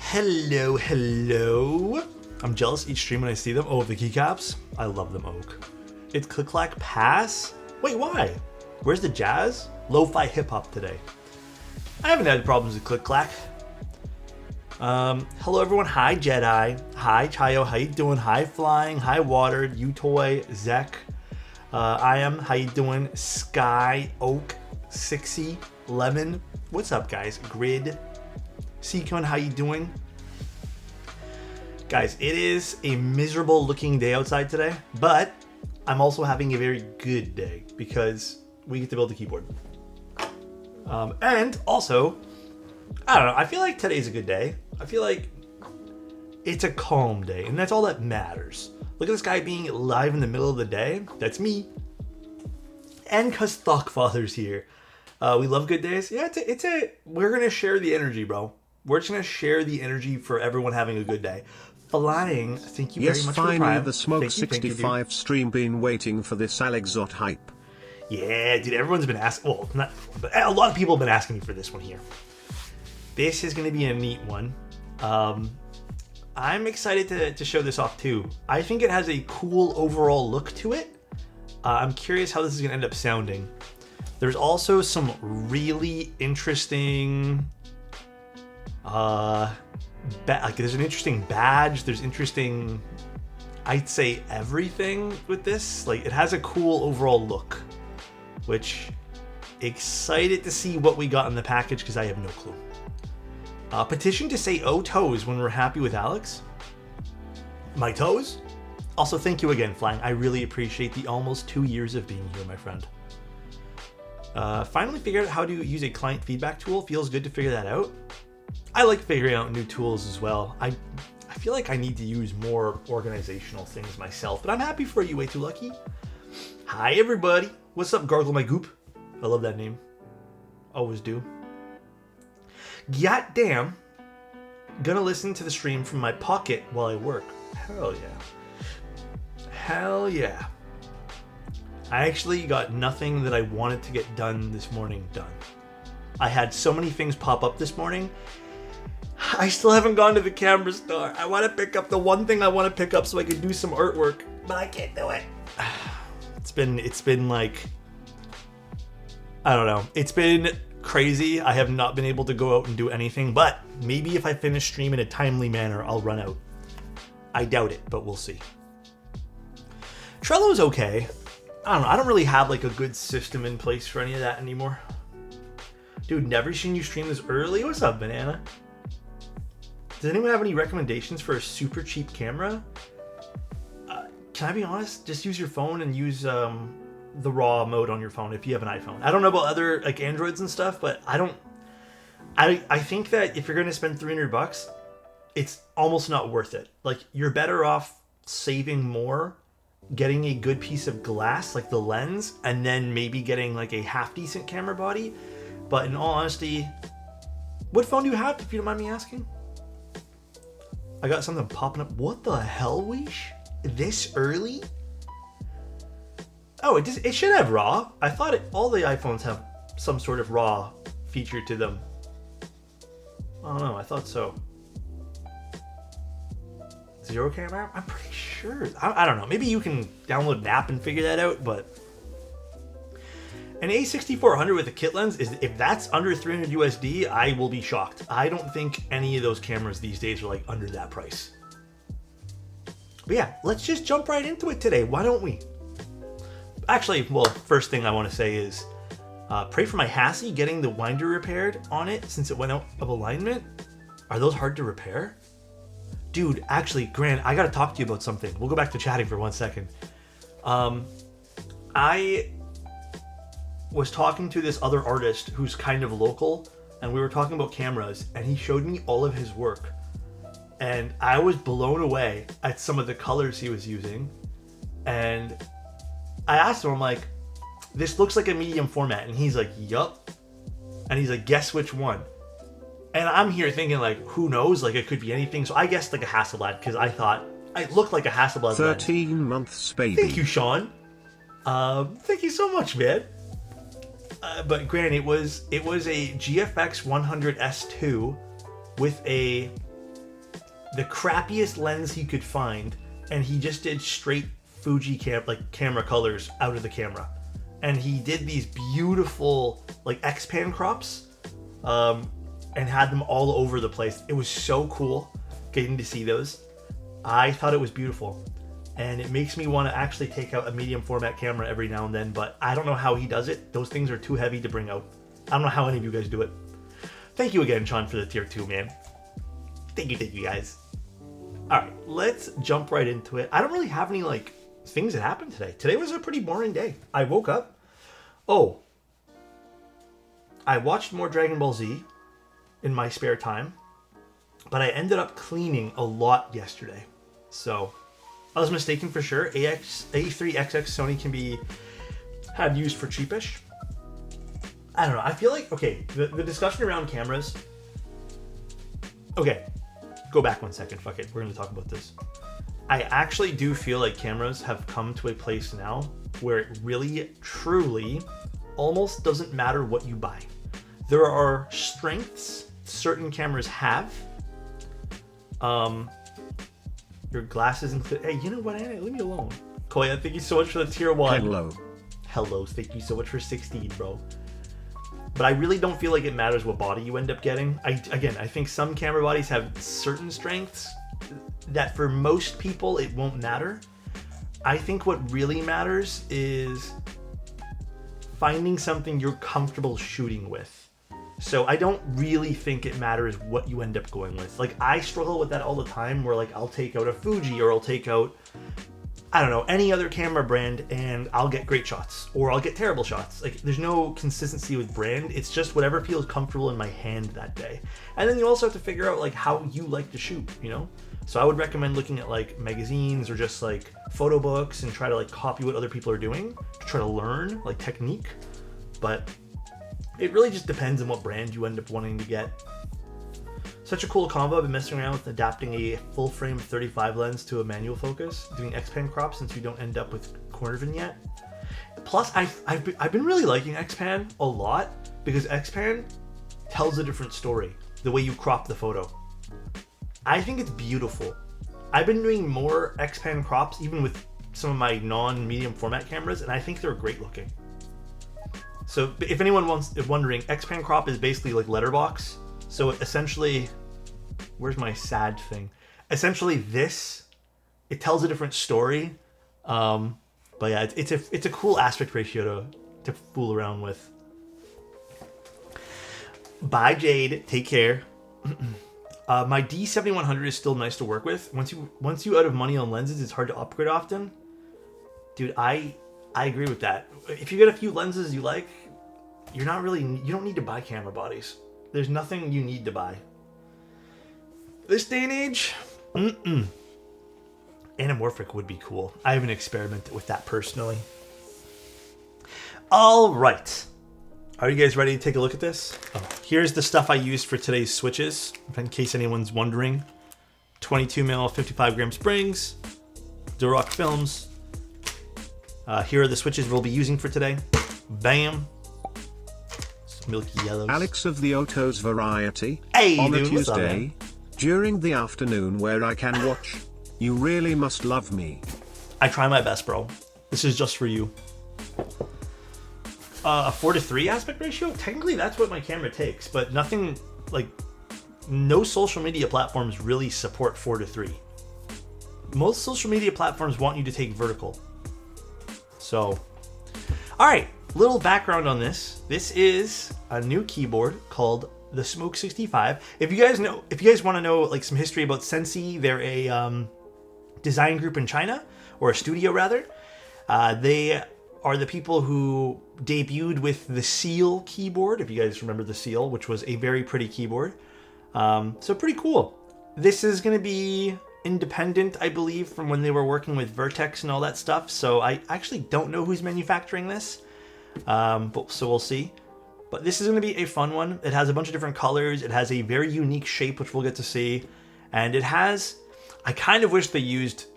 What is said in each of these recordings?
Hello, hello. I'm jealous each stream when I see them. Oh, the keycaps? I love them, Oak. It's Click-Clack Pass? Wait, why? Where's the jazz? Lo-fi hip-hop today. I haven't had problems with Click-Clack. Hello, everyone. Hi, Jedi. Hi, Chayo. How you doing? Hi, Flying. Hi, Watered. Utoy. Zek. I am. How you doing? Sky. Oak. Sixy. Lemon. What's up, guys? Grid. Seacon, how you doing? Guys, it is a miserable looking day outside today, but I'm also having a very good day because we get to build a keyboard. And also, I don't know, I feel like today's a good day. I feel like it's a calm day, and that's all that matters. Look at this guy being live in the middle of the day. That's me. And cause Thoughtfather's here. We love good days. Yeah, we're gonna share the energy, bro. We're just going to share the energy for everyone having a good day. Flying, thank you very much for the prime. Yes, finally the Smoke 65 stream, been waiting for this Alexotos hype. Yeah, dude, everyone's been asking, well, not everyone, but a lot of people have been asking me for this one here. This is going to be a neat one. I'm excited to show this off too. I think it has a cool overall look to it. I'm curious how this is going to end up sounding. There's also some really interesting... there's an interesting badge. There's interesting, I'd say, everything with this. Like, it has a cool overall look, which excited to see what we got in the package because I have no clue. Petition to say "oh toes" when we're happy with Alex. My toes. Also, thank you again, Flying. I really appreciate the almost 2 years of being here, my friend. Finally figured out how to use a client feedback tool. Feels good to figure that out. I like figuring out new tools as well. I feel like I need to use more organizational things myself, but I'm happy for you, Way Too Lucky. Hi, everybody. What's up, Gargle My Goop? I love that name. Always do. Goddamn. Gonna listen to the stream from my pocket while I work. Hell yeah. Hell yeah. I actually got nothing that I wanted to get done this morning done. I had so many things pop up this morning. I still haven't gone to the camera store. I want to pick up the one thing I want to pick up so I can do some artwork, but I can't do it. It's been like, I don't know. It's been crazy. I have not been able to go out and do anything, but maybe if I finish stream in a timely manner, I'll run out. I doubt it, but we'll see. Trello's okay. I don't know. I don't really have like a good system in place for any of that anymore. Dude, never seen you stream this early. What's up, Banana? Does anyone have any recommendations for a super cheap camera? Can I be honest? Just use your phone and use the RAW mode on your phone if you have an iPhone. I don't know about other like Androids and stuff, but I think that if you're gonna spend $300, it's almost not worth it. Like, you're better off saving more, getting a good piece of glass like the lens, and then maybe getting like a half decent camera body. But in all honesty, what phone do you have, if you don't mind me asking? I got something popping up. What the hell, Weish? This early? Oh, it should have RAW. I thought all the iPhones have some sort of RAW feature to them. I don't know, I thought so. Zero camera? I'm pretty sure. I don't know. Maybe you can download an app and figure that out, but An A6400 with a kit lens, is if that's under 300 USD, I will be shocked. I don't think any of those cameras these days are like under that price. But yeah, let's just jump right into it today. Why don't we? Actually, well, first thing I want to say is pray for my Hassie getting the winder repaired on it since it went out of alignment. Are those hard to repair? Dude, actually, Grant, I gotta talk to you about something. We'll go back to chatting for 1 second. I was talking to this other artist who's kind of local, and we were talking about cameras, and he showed me all of his work. And I was blown away at some of the colors he was using. And I asked him, I'm like, this looks like a medium format. And he's like, yup. And he's like, guess which one? And I'm here thinking, like, who knows? Like, it could be anything. So I guessed like a Hasselblad because I thought it looked like a Hasselblad. 13 lens. Months, baby. Thank you, Sean. Thank you so much, man. But Grant, it was a GFX 100S2 with the crappiest lens he could find, and he just did straight Fuji camera colors out of the camera. And he did these beautiful like X-Pan crops, and had them all over the place. It was so cool getting to see those. I thought it was beautiful. And it makes me want to actually take out a medium format camera every now and then, but I don't know how he does it. Those things are too heavy to bring out. I don't know how any of you guys do it. Thank you again, Sean, for the tier 2, man. Thank you guys. All right, let's jump right into it. I don't really have any like things that happened today. Today was a pretty boring day. I woke up. Oh, I watched more Dragon Ball Z in my spare time, but I ended up cleaning a lot yesterday. So I was mistaken for sure. A3XX Sony can be had used for cheapish. I don't know. I feel like, okay, the discussion around cameras. Okay, go back 1 second. Fuck it. We're going to talk about this. I actually do feel like cameras have come to a place now where it really, truly, almost doesn't matter what you buy. There are strengths certain cameras have. Your glasses include. Hey, you know what, Anna? Leave me alone. Koya, thank you so much for the tier 1. Hello, thank you so much for 16, bro. But I really don't feel like it matters what body you end up getting. I think some camera bodies have certain strengths that for most people it won't matter. I think what really matters is finding something you're comfortable shooting with. So I don't really think it matters what you end up going with. Like, I struggle with that all the time where like I'll take out a Fuji or I'll take out, I don't know, any other camera brand and I'll get great shots or I'll get terrible shots. Like, there's no consistency with brand. It's just whatever feels comfortable in my hand that day. And then you also have to figure out like how you like to shoot, you know? So I would recommend looking at like magazines or just like photo books and try to like copy what other people are doing to try to learn like technique. But it really just depends on what brand you end up wanting to get. Such a cool combo. I've been messing around with adapting a full frame 35 lens to a manual focus, doing X-Pan crop since you don't end up with corner vignette. Plus, I've been really liking X-Pan a lot because X-Pan tells a different story, the way you crop the photo. I think it's beautiful. I've been doing more X-Pan crops even with some of my non-medium format cameras, and I think they're great looking. So if anyone is wondering, X-Pan crop is basically like letterbox. So essentially, where's my sad thing? Essentially it tells a different story. But yeah, it's a cool aspect ratio to fool around with. Bye, Jade. Take care. My D7100 is still nice to work with. Once you out of money on lenses, it's hard to upgrade often. Dude, I agree with that. If you get a few lenses you like, you don't need to buy camera bodies. There's nothing you need to buy. This day and age, anamorphic would be cool. I haven't experimented with that personally. All right. Are you guys ready to take a look at this? Oh, here's the stuff I used for today's switches, in case anyone's wondering. 22mm 55-gram springs, Duroc films. Here are the switches we'll be using for today. Bam. Some milky yellows. Alex of the Otos variety. Hey, on dude, a Tuesday, during the afternoon where I can watch, You Really Must Love Me. I try my best, bro. This is just for you. a 4:3 aspect ratio. Technically, that's what my camera takes, but nothing like no social media platforms really support 4:3. Most social media platforms want you to take vertical. So, all right, little background on this. This is a new keyboard called the Smoke 65. If you guys want to know like some history about Sensi, they're a design group in China, or a studio rather. They are the people who debuted with the Seal keyboard, if you guys remember the Seal, which was a very pretty keyboard. So pretty cool. This is going to be independent, I believe, from when they were working with Vertex and all that stuff. So I actually don't know who's manufacturing this, so we'll see. But this is going to be a fun one. It has a bunch of different colors. It has a very unique shape, which we'll get to see. And it has... I kind of wish they used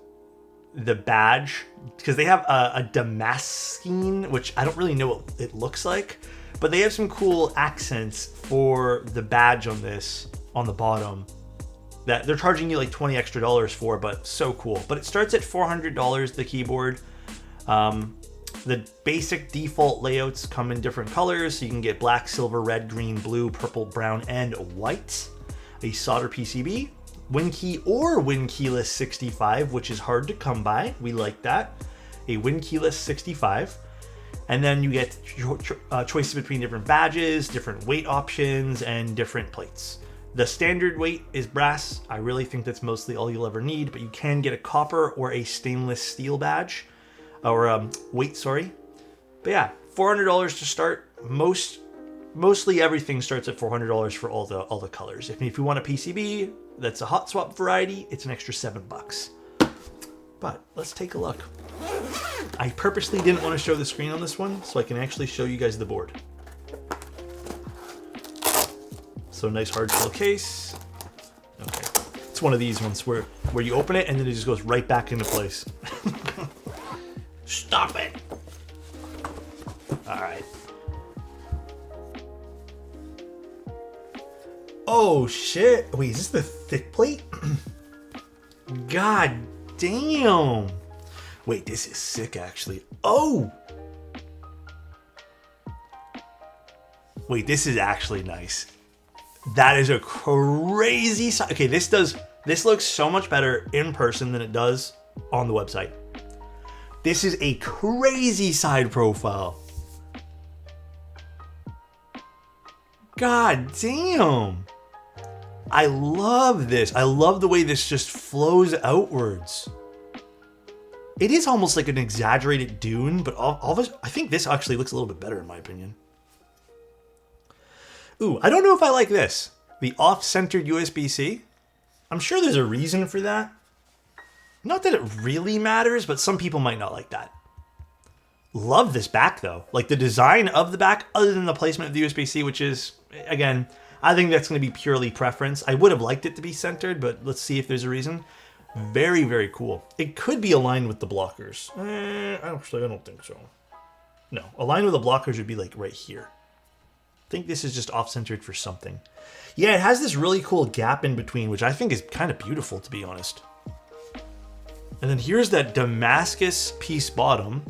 the badge, because they have a Damascene, which I don't really know what it looks like. But they have some cool accents for the badge on this, on the bottom, that they're charging you like $20 extra for, but so cool. But it starts at $400, the keyboard. The basic default layouts come in different colors, so you can get black, silver, red, green, blue, purple, brown, and white. A solder PCB, WinKey or WinKeyless 65, which is hard to come by. We like that. A WinKeyless 65. And then you get choices between different badges, different weight options, and different plates. The standard weight is brass. I really think that's mostly all you'll ever need, but you can get a copper or a stainless steel badge, or weight, sorry. But yeah, $400 to start. Mostly everything starts at $400 for all the colors. If you want a PCB that's a hot swap variety, it's an extra $7. But let's take a look. I purposely didn't want to show the screen on this one, so I can actually show you guys the board. So nice hard shell case. Okay, it's one of these ones where you open it and then it just goes right back into place. Stop it! All right. Oh shit! Wait, is this the thick plate? God damn! Wait, this is sick actually. Oh! Wait, this is actually nice. That is a crazy size. Okay, this looks so much better in person than it does on the website. This is a crazy side profile. God damn. I love this. I love the way this just flows outwards. It is almost like an exaggerated Dune, but all of us, I think this actually looks a little bit better in my opinion. Ooh, I don't know if I like this. The off-centered USB-C. I'm sure there's a reason for that. Not that it really matters, but some people might not like that. Love this back though. Like the design of the back, other than the placement of the USB-C, which is, again, I think that's going to be purely preference. I would have liked it to be centered, but let's see if there's a reason. Very, very cool. It could be aligned with the blockers. Actually, I don't think so. No, aligned with the blockers would be like right here. I think this is just off-centered for something. Yeah, it has this really cool gap in between, which I think is kind of beautiful, to be honest. And then here's that Damascus piece bottom.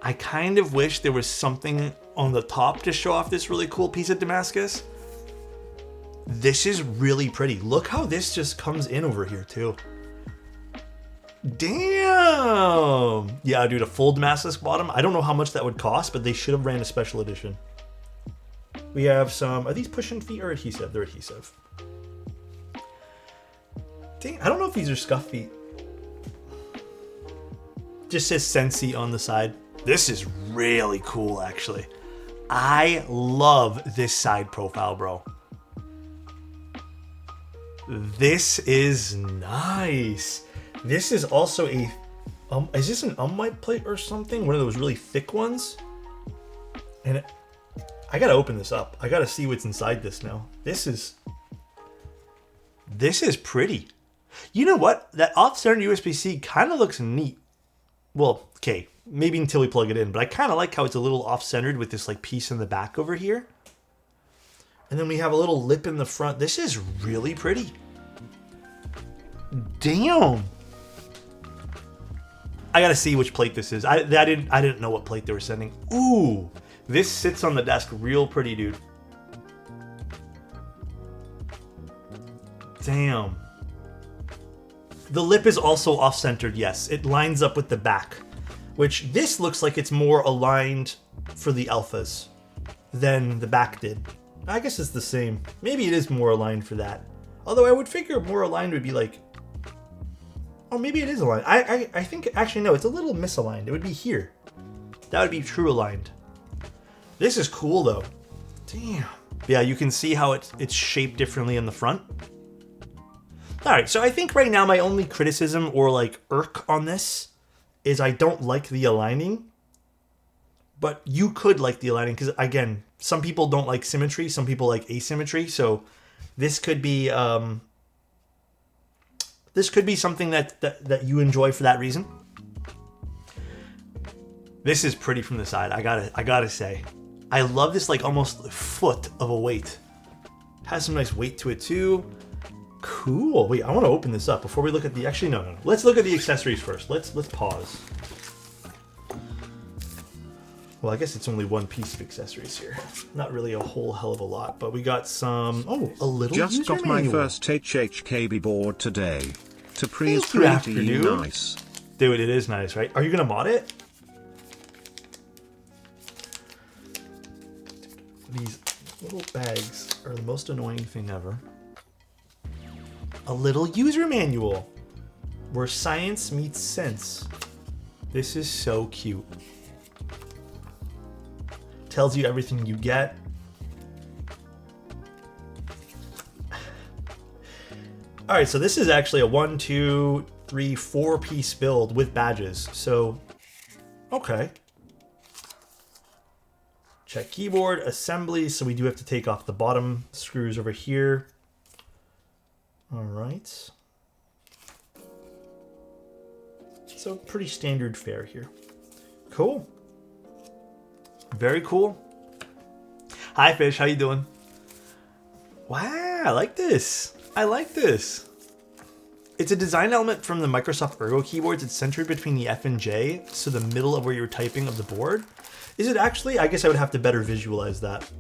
I kind of wish there was something on the top to show off this really cool piece of Damascus. This is really pretty. Look how this just comes in over here too. Damn! Yeah, dude, a full Damascus bottom. I don't know how much that would cost, but they should have ran a special edition. We have some, are these push-in feet or adhesive? They're adhesive. Dang, I don't know if these are scuff feet. Just says Sensi on the side. This is really cool, actually. I love this side profile, bro. This is nice. This is also a, is this an unwipe plate or something? One of those really thick ones? And I gotta open this up. I gotta see what's inside this now. This is pretty. You know what? That off-center USB-C kind of looks neat. Well, okay, maybe until we plug it in, but I kind of like how it's a little off-centered with this like piece in the back over here. And then we have a little lip in the front. This is really pretty. Damn. I gotta see which plate this is. I didn't know what plate they were sending. Ooh, this sits on the desk real pretty, dude. Damn. The lip is also off-centered, yes. It lines up with the back, which this looks like it's more aligned for the alphas than the back did. I guess it's the same. Maybe it is more aligned for that. Although I would figure more aligned would be like... Oh, maybe it is aligned. I think, actually, no, it's a little misaligned. It would be here. That would be true aligned. This is cool, though. Damn. Yeah, you can see how it's shaped differently in the front. All right, so I think right now my only criticism or like irk on this is I don't like the aligning. But you could like the aligning because, again, some people don't like symmetry. Some people like asymmetry. So this could be something that you enjoy for that reason. This is pretty from the side. I gotta say, I love this like almost foot of a weight. Has some nice weight to it too. Cool. Wait, I want to open this up before we look at the... Actually, no. Let's look at the accessories first. Let's pause. Well, I guess it's only one piece of accessories here. Not really a whole hell of a lot, but we got some... Oh, a little Just user got manual. my first HHKB board today. To Thank is you, pretty Afternoon. nice. Dude, it is nice, right? Are you going to mod it? These little bags are the most annoying thing ever. A little user manual where science meets sense. This is so cute. Tells you everything you get. All right, so this is actually a 1, 2, 3, 4 piece build with badges. So, okay. Check keyboard, assembly. So we do have to take off the bottom screws over here. All right. So pretty standard fare here. Cool. Very cool. Hi, Fish. How you doing? Wow, I like this. I like this. It's a design element from the Microsoft Ergo keyboards. It's centered between the F and J, so the middle of where you're typing of the board. Is it actually? I guess I would have to better visualize that.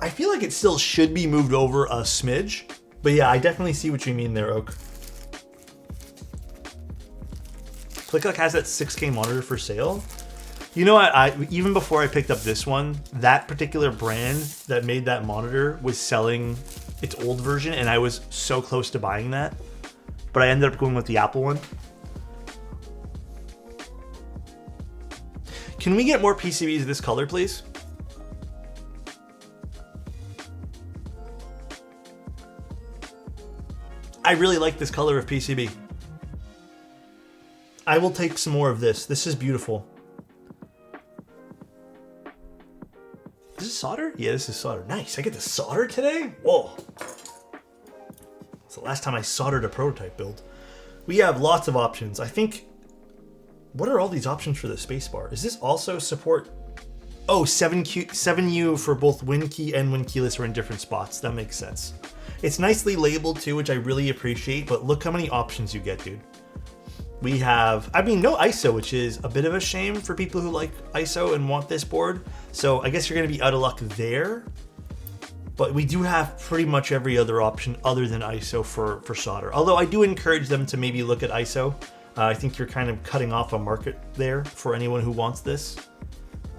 I feel like it still should be moved over a smidge, but yeah, I definitely see what you mean there, Oak. ClickClick has that 6K monitor for sale. You know what? I even before I picked up this one, that particular brand that made that monitor was selling its old version, and I was so close to buying that, but I ended up going with the Apple one. Can we get more PCBs this color, please? I really like this color of PCB. I will take some more of this. This is beautiful. Is this solder? Yeah, this is solder. Nice. I get to solder today? Whoa. It's the last time I soldered a prototype build. We have lots of options. I think... What are all these options for the spacebar? Is this also support... Oh, 7U for both WinKey and WinKeyless are in different spots. That makes sense. It's nicely labeled too, which I really appreciate, but look how many options you get, dude. We have, I mean, no ISO, which is a bit of a shame for people who like ISO and want this board. So I guess you're going to be out of luck there. But we do have pretty much every other option other than ISO for solder. Although I do encourage them to maybe look at ISO. I think you're kind of cutting off a market there for anyone who wants this.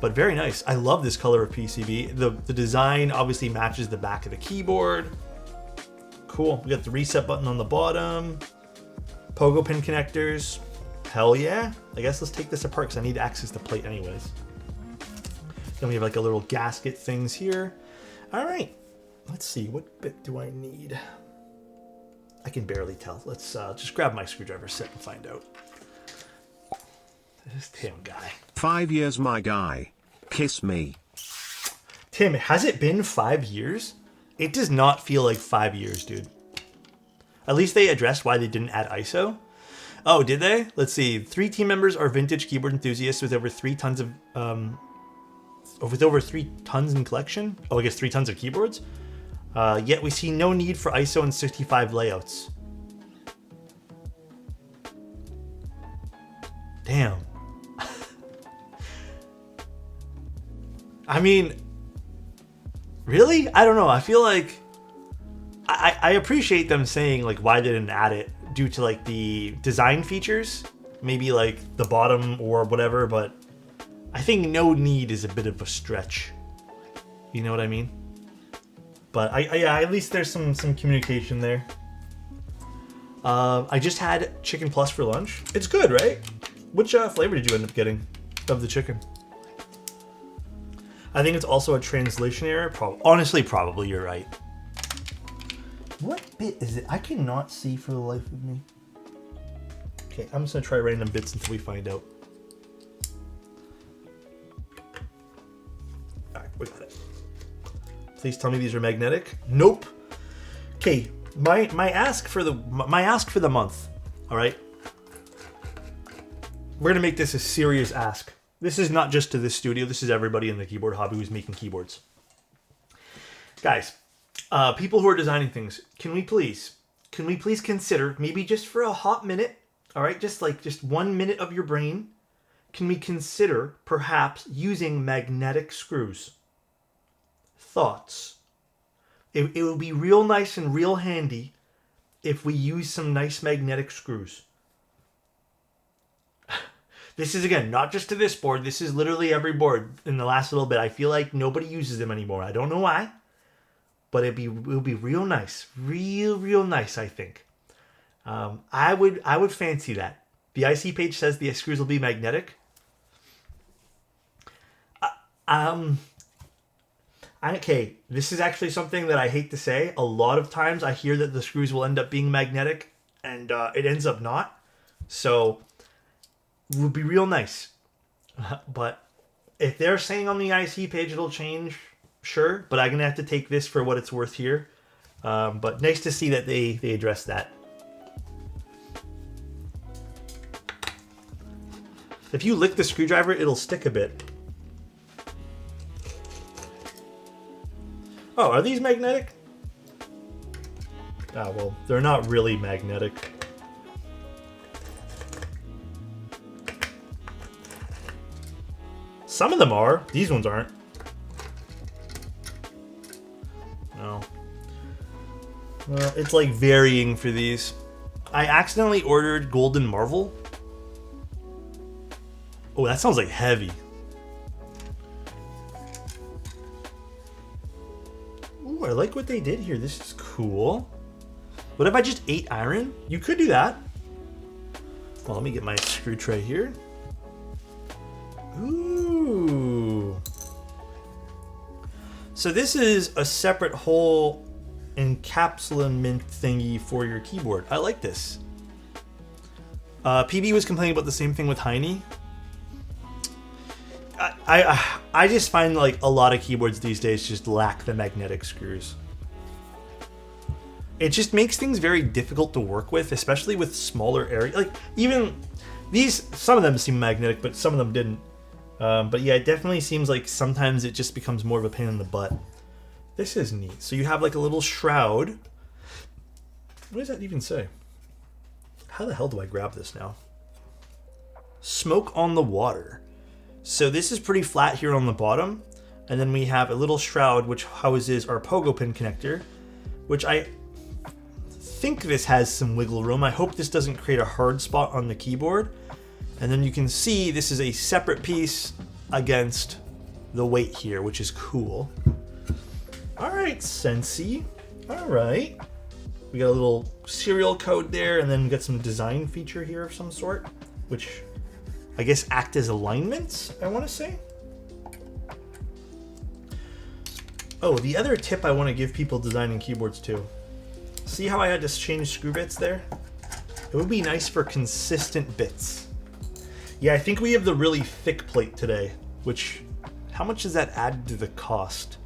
But very nice. I love this color of PCB. The design obviously matches the back of the keyboard. Cool. We got the reset button on the bottom. Pogo pin connectors. Hell yeah. I guess let's take this apart because I need to access the plate anyways. Then we have like a little gasket things here. All right. Let's see. What bit do I need? I can barely tell. Let's just grab my screwdriver set and find out. This is Tim guy. 5 years, my guy. Kiss me. Tim, has it been 5 years? It does not feel like 5 years, dude. At least they addressed why they didn't add ISO. Oh, did they? Let's see. 3 team members are vintage keyboard enthusiasts with over 3 tons of with over 3 tons in collection. Oh, I guess 3 tons of keyboards. Yet we see no need for ISO and 65 layouts. Damn. I mean, really? I don't know. I feel like I appreciate them saying like why they didn't add it due to like the design features, maybe like the bottom or whatever, but I think no need is a bit of a stretch. You know what I mean? But yeah, at least there's some communication there. I just had Chicken Plus for lunch. It's good, right? Which flavor did you end up getting of the chicken? I think it's also a translation error. Honestly, probably you're right. What bit is it? I cannot see for the life of me. Okay, I'm just gonna try random bits until we find out. Alright, we got it. Please tell me these are magnetic. Nope. Okay, my ask for the month. All right. We're gonna make this a serious ask. This is not just to this studio. This is everybody in the keyboard hobby who's making keyboards. Guys, people who are designing things, can we please consider, maybe just for a hot minute, all right, just 1 minute of your brain, can we consider perhaps using magnetic screws? Thoughts? It would be real nice and real handy if we use some nice magnetic screws. This is, again, not just to this board. This is literally every board in the last little bit. I feel like nobody uses them anymore. I don't know why, but it would be real nice. Real nice, I think. I would fancy that. The IC page says the screws will be magnetic. Okay, this is actually something that I hate to say. A lot of times I hear that the screws will end up being magnetic, and it ends up not. So it would be real nice. But if they're saying on the IC page it'll change, sure. But I'm going to have to take this for what it's worth here. But nice to see that they address that. If you lick the screwdriver, it'll stick a bit. Oh, are these magnetic? Ah, well, they're not really magnetic. Some of them are. These ones aren't. No. Well, it's like varying for these. I accidentally ordered Golden Marvel. Oh, that sounds like heavy. Ooh, I like what they did here. This is cool. What if I just ate iron? You could do that. Well, let me get my screw tray here. Ooh. So this is a separate whole encapsulament thingy for your keyboard. I like this. PB was complaining about the same thing with Heine. I just find like a lot of keyboards these days just lack the magnetic screws. It just makes things very difficult to work with, especially with smaller areas. Like even these, some of them seem magnetic, but some of them didn't. But yeah, it definitely seems like sometimes it just becomes more of a pain in the butt. This is neat. So you have like a little shroud. What does that even say? How the hell do I grab this now? Smoke on the water. So this is pretty flat here on the bottom. And then we have a little shroud which houses our pogo pin connector, which I think this has some wiggle room. I hope this doesn't create a hard spot on the keyboard. And then you can see this is a separate piece against the weight here, which is cool. All right, Sensi. All right. We got a little serial code there, and then we got some design feature here of some sort, which I guess act as alignments, I want to say. Oh, the other tip I want to give people designing keyboards too. See how I had to change screw bits there? It would be nice for consistent bits. Yeah, I think we have the really thick plate today, which, how much does that add to the cost?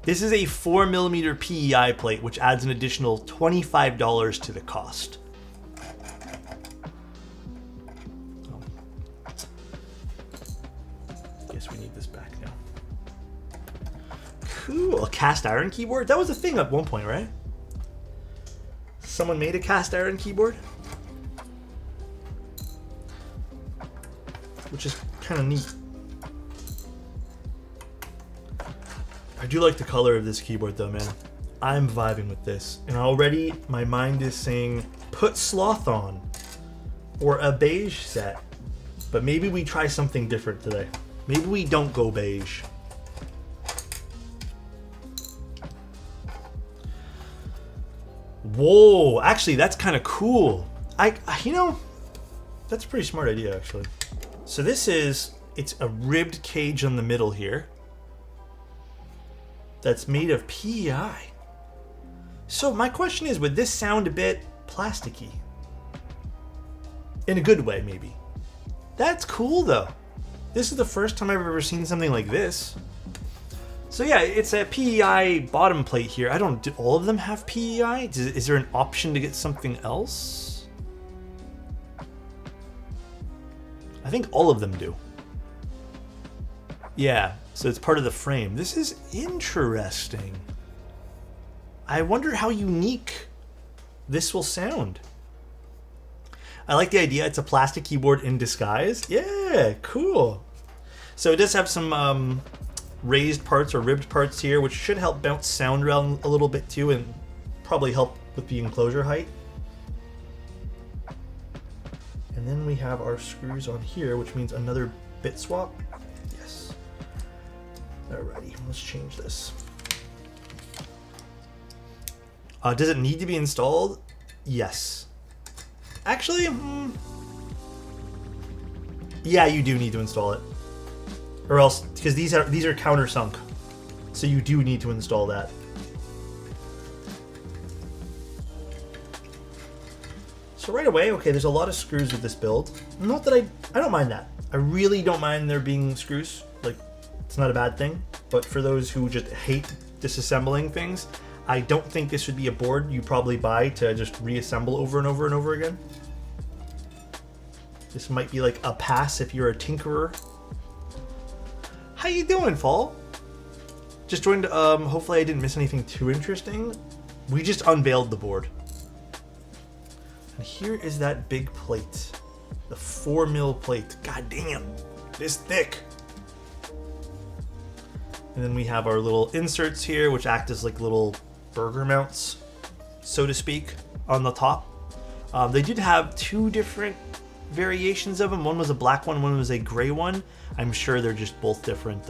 This is a 4mm PEI plate, which adds an additional $25 to the cost. Oh. Guess we need this back now. Cool, a cast iron keyboard? That was a thing at one point, right? Someone made a cast iron keyboard? which is kind of neat. I do like the color of this keyboard though, man. I'm vibing with this. And already my mind is saying, put sloth on. Or a beige set. But maybe we try something different today. Maybe we don't go beige. Whoa, actually that's kind of cool. You know, that's a pretty smart idea actually. So this is, it's a ribbed cage on the middle here. That's made of PEI. So my question is, would this sound a bit plasticky? In a good way, maybe. That's cool though. This is the first time I've ever seen something like this. So yeah, it's a PEI bottom plate here. Do all of them have PEI? Is there an option to get something else? I think all of them do. Yeah, so it's part of the frame. This is interesting. I wonder how unique this will sound. I like the idea. It's a plastic keyboard in disguise. Yeah, cool. So it does have some raised parts or ribbed parts here, which should help bounce sound around a little bit too, and probably help with the enclosure height. And then we have our screws on here, which means another bit swap. Yes. Alrighty, let's change this. Does it need to be installed? Yes. Actually, yeah, you do need to install it, or else, because these are countersunk, so you do need to install that. So right away, okay, there's a lot of screws with this build. Not that I don't mind that. I really don't mind there being screws. Like, it's not a bad thing. But for those who just hate disassembling things, I don't think this would be a board you probably buy to just reassemble over and over and over again. This might be like a pass if you're a tinkerer. How you doing, Fall? Just joined. Hopefully I didn't miss anything too interesting. We just unveiled the board. And here is that big plate. The 4mm plate. God damn, this thick. And then we have our little inserts here, which act as like little burger mounts, so to speak, on the top. They did have two different variations of them. One was a black one was a gray one. I'm sure they're just both different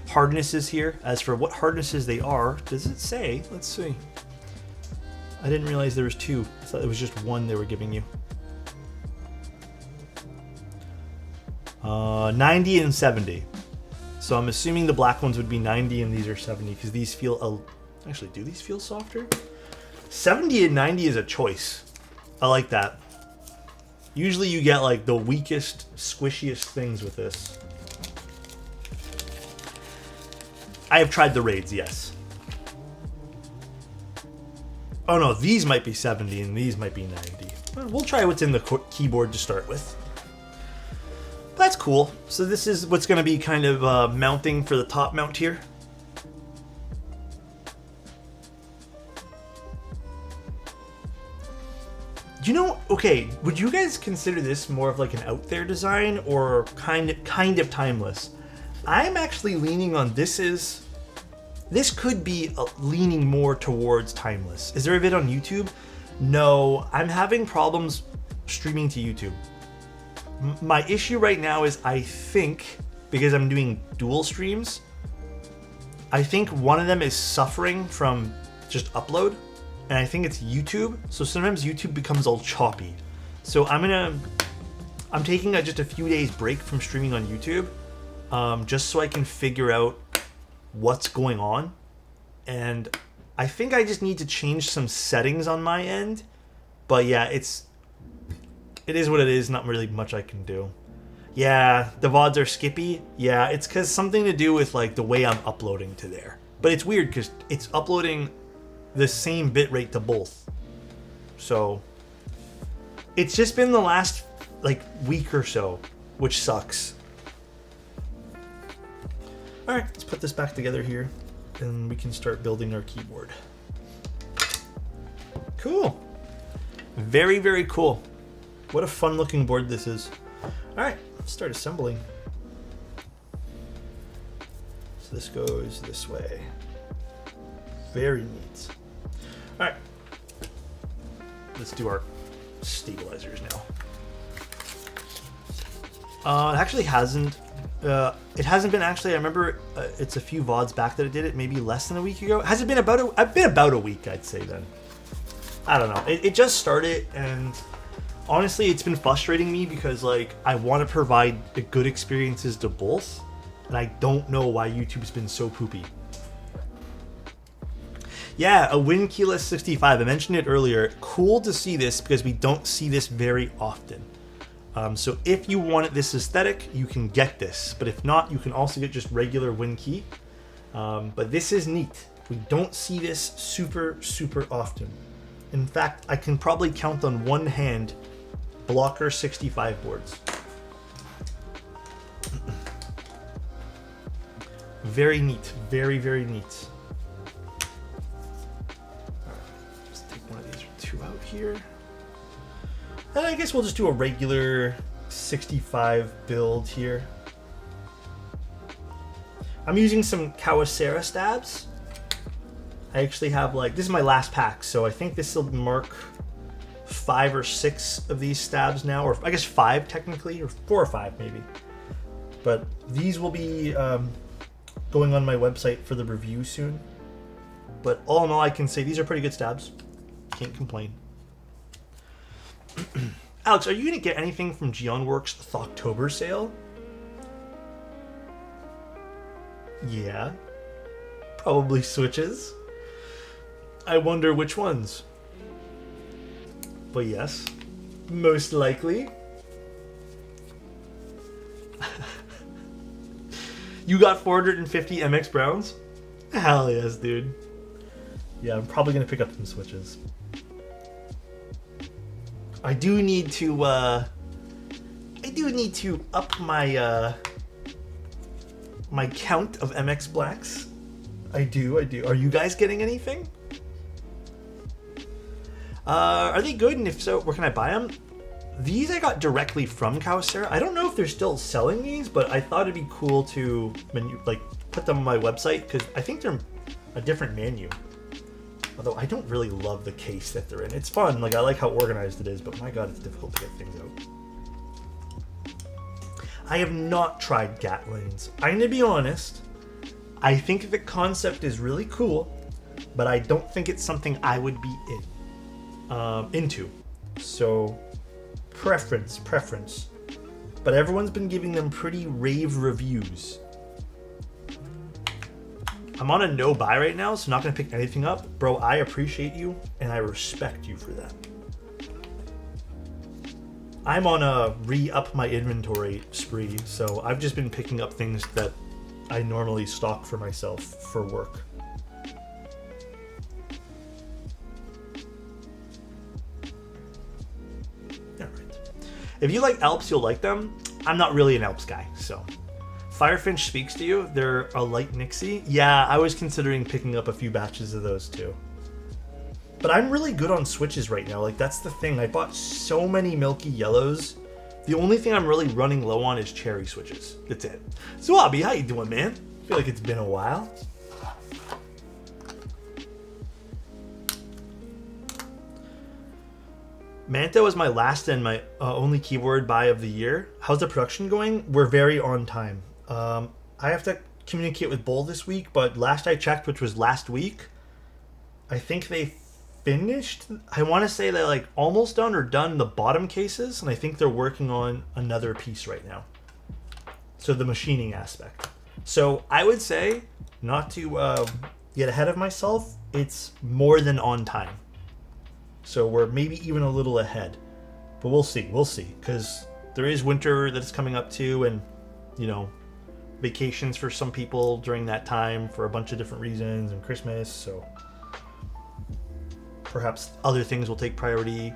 hardnesses here. As for what hardnesses they are, does it say? Let's see. I didn't realize there was two. I thought it was just one they were giving you. 90 and 70. So I'm assuming the black ones would be 90 and these are 70, because these feel actually, do these feel softer? 70 and 90 is a choice. I like that. Usually you get like the weakest, squishiest things with this. I have tried the Raids, yes. Oh no, these might be 70 and these might be 90. Well, we'll try what's in the keyboard to start with. That's cool. So this is what's going to be kind of mounting for the top mount here. You know, okay, would you guys consider this more of like an out there design or kind of timeless? I'm actually leaning on this could be leaning more towards timeless. Is there a vid on YouTube? No, I'm having problems streaming to YouTube. My issue right now is I think, because I'm doing dual streams, I think one of them is suffering from just upload, and I think it's YouTube. So sometimes YouTube becomes all choppy. So I'm taking just a few days break from streaming on YouTube, just so I can figure out what's going on. And I think I just need to change some settings on my end. But yeah, it is what it is, not really much I can do. Yeah, the VODs are skippy. Yeah, it's because something to do with like the way I'm uploading to there. But it's weird because it's uploading the same bitrate to both. So it's just been the last like week or so, which sucks. All right, let's put this back together here and we can start building our keyboard. Cool. Very, very cool. What a fun looking board this is. All right, start assembling. So this goes this way. Very neat. All right. Let's do our stabilizers now. It actually hasn't. It hasn't been actually. I remember it's a few VODs back that I did it, maybe less than a week ago. Has it been about a? I've been about a week, I'd say then. I don't know. It just started, and honestly, it's been frustrating me because like I want to provide the good experiences to both, and I don't know why YouTube's been so poopy. Yeah, a Win Keyless 65. I mentioned it earlier. Cool to see this because we don't see this very often. So if you want this aesthetic, you can get this. But if not, you can also get just regular Win Key. But this is neat. We don't see this super, super often. In fact, I can probably count on one hand Blocker 65 boards. Very neat. Very, very neat. Let's take one of these two out here. And I guess we'll just do a regular 65 build here. I'm using some Kyocera stabs. I actually have like, this is my last pack, so I think this will mark 5 or 6 of these stabs now, or I guess 5 technically, or 4 or 5 maybe. But these will be going on my website for the review soon. But all in all, I can say these are pretty good stabs. Can't complain. Alex, are you going to get anything from Geonworks' Thoctober sale? Yeah. Probably switches. I wonder which ones. But yes, most likely. You got 450 MX Browns? Hell yes, dude. Yeah, I'm probably going to pick up some switches. I do need to up my my count of MX Blacks. I do. Are you guys getting anything? Are they good? And if so, where can I buy them? These I got directly from Kyocera. I don't know if they're still selling these, but I thought it'd be cool to put them on my website because I think they're a different menu. Although I don't really love the case that they're in. It's fun, like I like how organized it is, but my god, it's difficult to get things out. I have not tried Gatlings. I'm gonna be honest. I think the concept is really cool, but I don't think it's something I would be into. So, preference. But everyone's been giving them pretty rave reviews. I'm on a no buy right now, so not gonna pick anything up. Bro, I appreciate you, and I respect you for that. I'm on a re-up my inventory spree, so I've just been picking up things that I normally stock for myself for work. Alright. If you like Alps, you'll like them. I'm not really an Alps guy, so... Firefinch speaks to you. They're a light Nixie. Yeah, I was considering picking up a few batches of those too. But I'm really good on switches right now. Like, that's the thing. I bought so many Milky Yellows. The only thing I'm really running low on is cherry switches. That's it. Zwabi, how you doing, man? I feel like it's been a while. Manta was my last and my only keyboard buy of the year. How's the production going? We're very on time. I have to communicate with Bull this week, but last I checked, which was last week, I think they finished. I want to say they're like almost done or done the bottom cases, and I think they're working on another piece right now. So the machining aspect. So I would say, not to get ahead of myself, it's more than on time. So we're maybe even a little ahead. But we'll see, because there is winter that is coming up too, and, you know, vacations for some people during that time for a bunch of different reasons, and Christmas, so perhaps other things will take priority.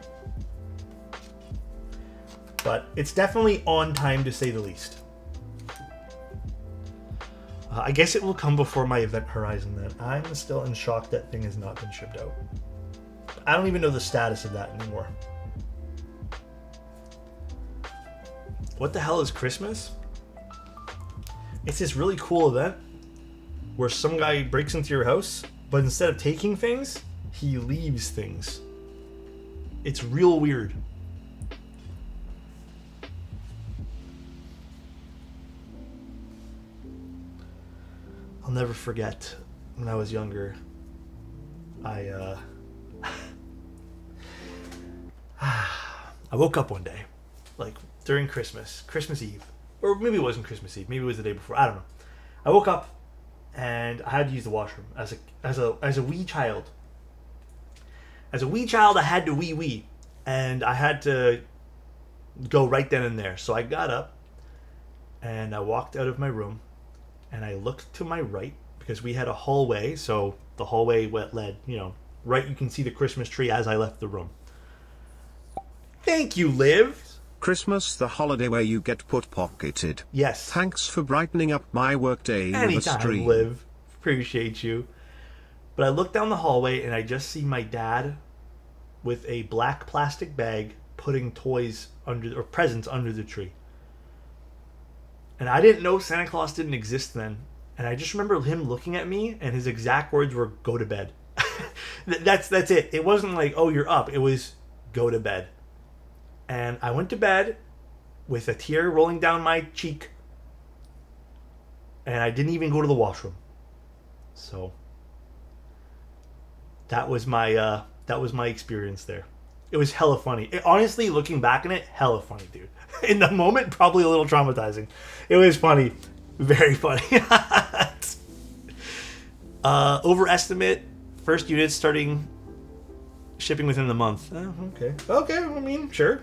But it's definitely on time, to say the least. I guess it will come before my Event Horizon then. I'm still in shock that thing has not been shipped out. I don't even know the status of that anymore. What the hell is Christmas? It's this really cool event where some guy breaks into your house, but instead of taking things, he leaves things. It's real weird. I'll never forget when I was younger. I woke up one day, like during Christmas Eve, or maybe it wasn't Christmas Eve, maybe it was the day before. I don't know. I woke up and I had to use the washroom as a wee child. As a wee child, I had to wee, and I had to go right then and there. So I got up and I walked out of my room, and I looked to my right because we had a hallway. So the hallway led, right. You can see the Christmas tree as I left the room. Thank you, Liv. Christmas, the holiday where you get pocketed. Yes. Thanks for brightening up my workday with a stream. Anytime, Liv. Appreciate you. But I look down the hallway and I just see my dad with a black plastic bag putting presents under the tree. And I didn't know Santa Claus didn't exist then. And I just remember him looking at me and his exact words were, "Go to bed." That's it. It wasn't like, "Oh, you're up." It was, "Go to bed." And I went to bed with a tear rolling down my cheek. And I didn't even go to the washroom. So that was my experience there. It was hella funny. Honestly, looking back on it, hella funny, dude. In the moment, probably a little traumatizing. It was funny. Very funny. Overestimate. First units starting shipping within the month. Okay. Okay, I mean, sure.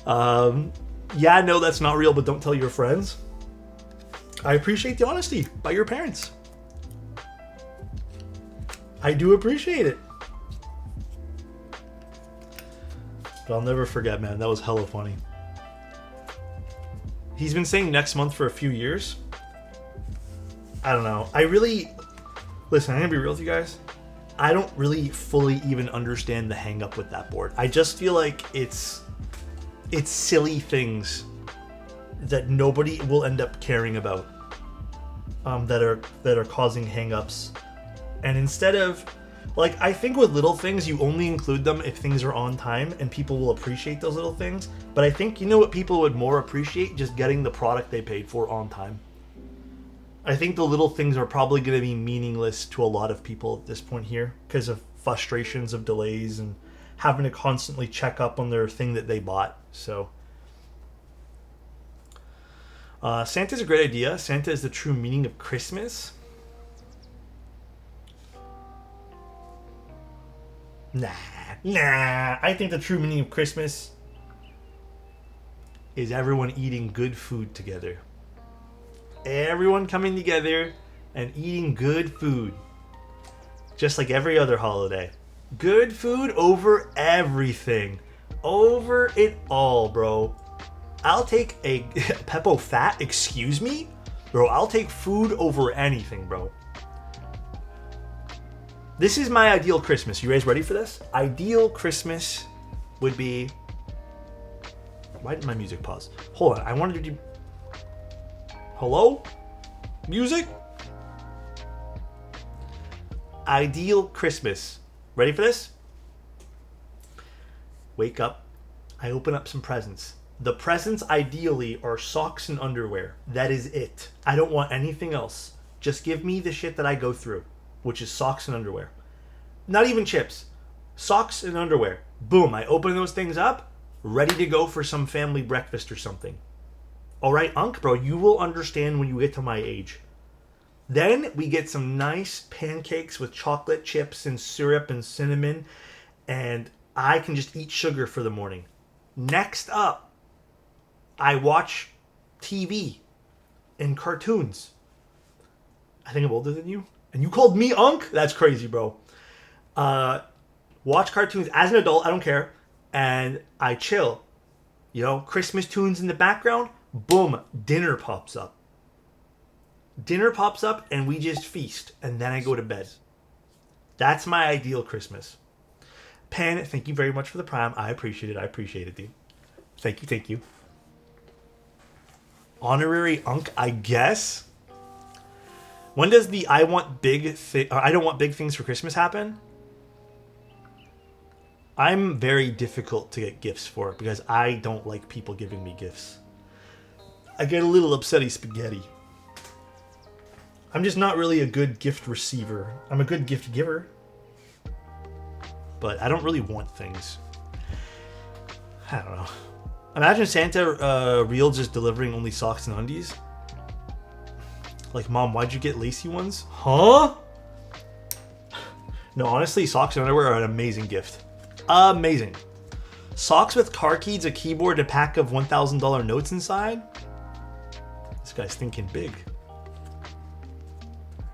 Yeah, no, that's not real, but don't tell your friends. I appreciate the honesty by your parents. I do appreciate it. But I'll never forget, man. That was hella funny. He's been saying next month for a few years. I don't know. Listen, I'm going to be real with you guys. I don't really fully even understand the hang up with that board. I just feel like it's silly things that nobody will end up caring about that are causing hang-ups. And instead of, like, I think with little things, you only include them if things are on time and people will appreciate those little things. But I think, you know what people would more appreciate? Just getting the product they paid for on time. I think the little things are probably going to be meaningless to a lot of people at this point here because of frustrations of delays and having to constantly check up on their thing that they bought. So Santa's a great idea. Santa is the true meaning of Christmas. Nah. I think the true meaning of Christmas is everyone eating good food together. Everyone coming together and eating good food. Just like every other holiday. Good food over everything. Over it all, bro. I'll take a Peppo Fat, excuse me? Bro, I'll take food over anything, bro. This is my ideal Christmas. You guys ready for this? Ideal Christmas would be... Why did my music pause? Hold on, I wanted to do... Hello? Music? Ideal Christmas. Ready for this? Wake up. I open up some presents. The presents ideally are socks and underwear. That is it. I don't want anything else. Just give me the shit that I go through, which is socks and underwear. Not even chips. Socks and underwear. Boom. I open those things up, ready to go for some family breakfast or something. All right, Unc, bro, you will understand when you get to my age. Then we get some nice pancakes with chocolate chips and syrup and cinnamon, and I can just eat sugar for the morning. Next up, I watch TV and cartoons. I think I'm older than you. And you called me Unc? That's crazy, bro. Watch cartoons as an adult, I don't care. And I chill. You know, Christmas tunes in the background. Boom, dinner pops up. Dinner pops up and we just feast. And then I go to bed. That's my ideal Christmas. Pan, thank you very much for the prime. I appreciate it. I appreciate it, dude. Thank you. Thank you. Honorary Unk, I guess. When does the I don't want big things for Christmas happen? I'm very difficult to get gifts for because I don't like people giving me gifts. I get a little upsetty spaghetti. I'm just not really a good gift receiver. I'm a good gift giver. But I don't really want things. I don't know. Imagine Santa real just delivering only socks and undies. Like, Mom, why'd you get lacy ones? Huh? No, honestly, socks and underwear are an amazing gift. Amazing. Socks with car keys, a keyboard, a pack of $1,000 notes inside. This guy's thinking big.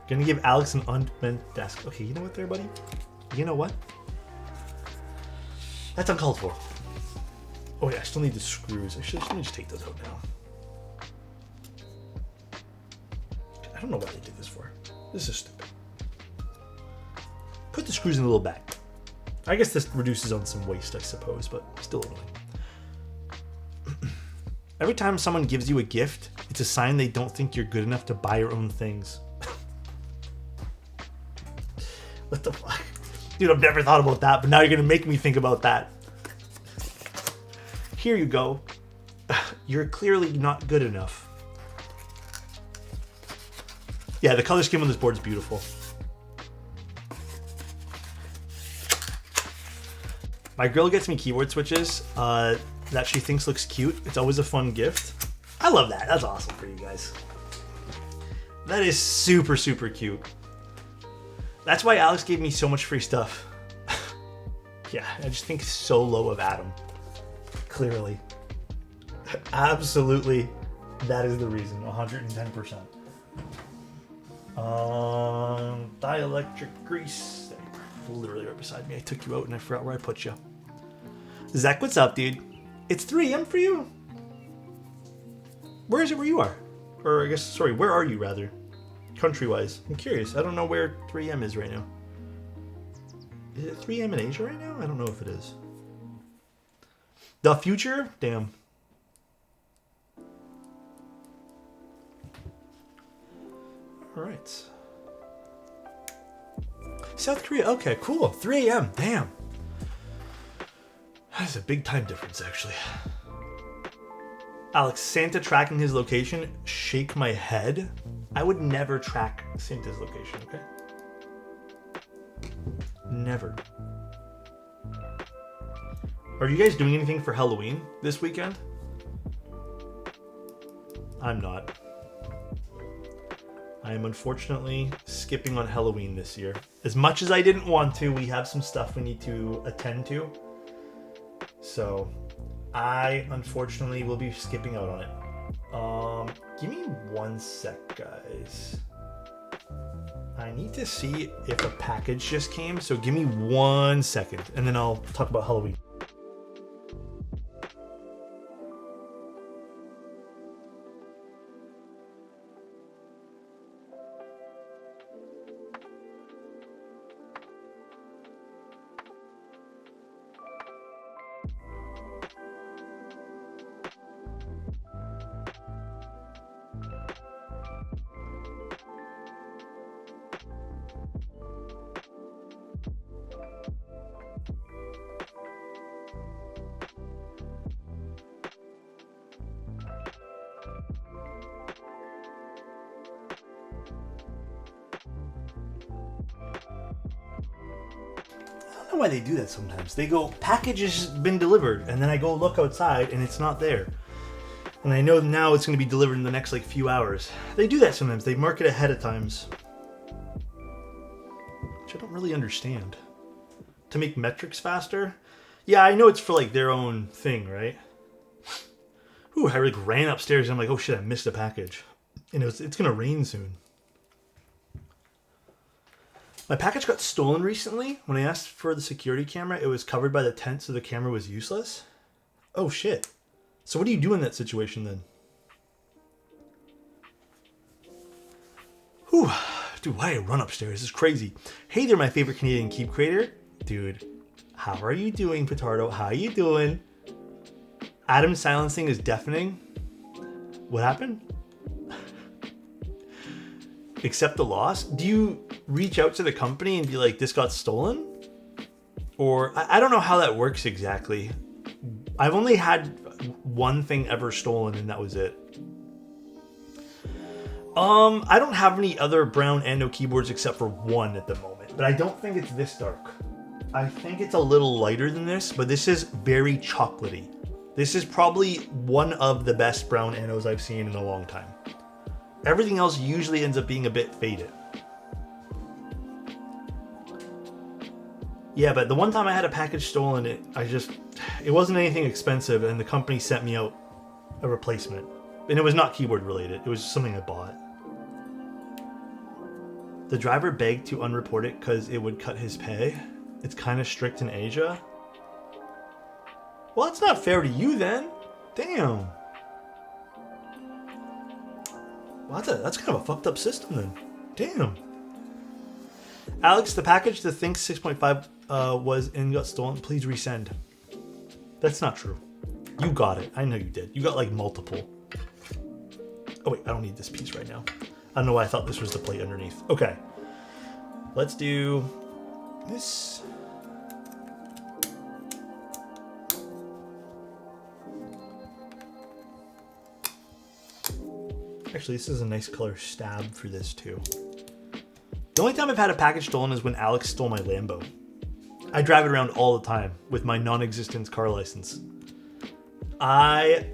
Gonna give Alex an unbent desk. Okay, you know what there, buddy? You know what? That's uncalled for. Oh yeah, I still need the screws. Let me just take those out now. I don't know why they did this for. This is stupid. Put the screws in the little bag. I guess this reduces on some waste, I suppose, but still annoying. Every time someone gives you a gift, it's a sign they don't think you're good enough to buy your own things. What the fuck? Dude, I've never thought about that, but now you're gonna make me think about that. Here you go. You're clearly not good enough. Yeah, the color scheme on this board is beautiful. My girl gets me keyboard switches that she thinks looks cute. It's always a fun gift. I love that. That's awesome for you guys. That is super, super cute. That's why Alex gave me so much free stuff. Yeah, I just think so low of Adam. Clearly. Absolutely. That is the reason. 110%. Dielectric grease. There you are. Literally right beside me. I took you out and I forgot where I put you. Zach, what's up, dude? It's 3 a.m. for you? Where is it where you are? Or I guess, sorry, where are you rather? Country-wise. I'm curious. I don't know where 3 a.m. is right now. Is it 3 a.m. in Asia right now? I don't know if it is. The future? Damn. Alright. South Korea. Okay, cool. 3 a.m. Damn. That's a big time difference, actually. Alex, Santa tracking his location. Shake my head. I would never track Santa's location, okay? Never. Are you guys doing anything for Halloween this weekend? I'm not. I am unfortunately skipping on Halloween this year. As much as I didn't want to, we have some stuff we need to attend to. So, I unfortunately will be skipping out on it. Give me 1 sec, guys. I need to see if a package just came, so give me 1 second, and then I'll talk about Halloween. I don't know why they do that sometimes. They go, package has been delivered, and then I go look outside and it's not there. And I know now it's going to be delivered in the next few hours. They do that sometimes. They mark it ahead of times. Which I don't really understand. To make metrics faster? Yeah, I know it's for their own thing, right? Ooh, I ran upstairs and I'm like, oh shit, I missed a package. And it's going to rain soon. My package got stolen recently. When I asked for the security camera, it was covered by the tent, so the camera was useless. Oh shit. So what do you do in that situation then? Whew. Dude, why did I run upstairs? This is crazy. Hey there, my favorite Canadian keep creator. Dude, How are you doing, Petardo? How are you doing? Adam's silencing is deafening. What happened? Accept the loss? Do you reach out to the company and be like, this got stolen? Or I don't know how that works exactly. I've only had one thing ever stolen and that was it. I don't have any other brown Ando keyboards except for one at the moment, but I don't think it's this dark. I think it's a little lighter than this, but this is very chocolatey. This is probably one of the best brown Andos I've seen in a long time. Everything else usually ends up being a bit faded. Yeah, but the one time I had a package stolen, it wasn't anything expensive, and the company sent me out a replacement. And it was not keyboard related, it was something I bought. The driver begged to unreport it because it would cut his pay. It's kind of strict in Asia. Well, that's not fair to you then. Damn. Well, that's kind of a fucked up system then. Damn. Alex, the package the Think 6.5 was and got stolen. Please resend. That's not true. You got it. I know you did. You got like multiple. Oh wait, I don't need this piece right now. I don't know why I thought this was the plate underneath. Okay. Let's do this. Actually, this is a nice color stab for this too. The only time I've had a package stolen is when Alex stole my Lambo. I drive it around all the time with my non-existent car license. I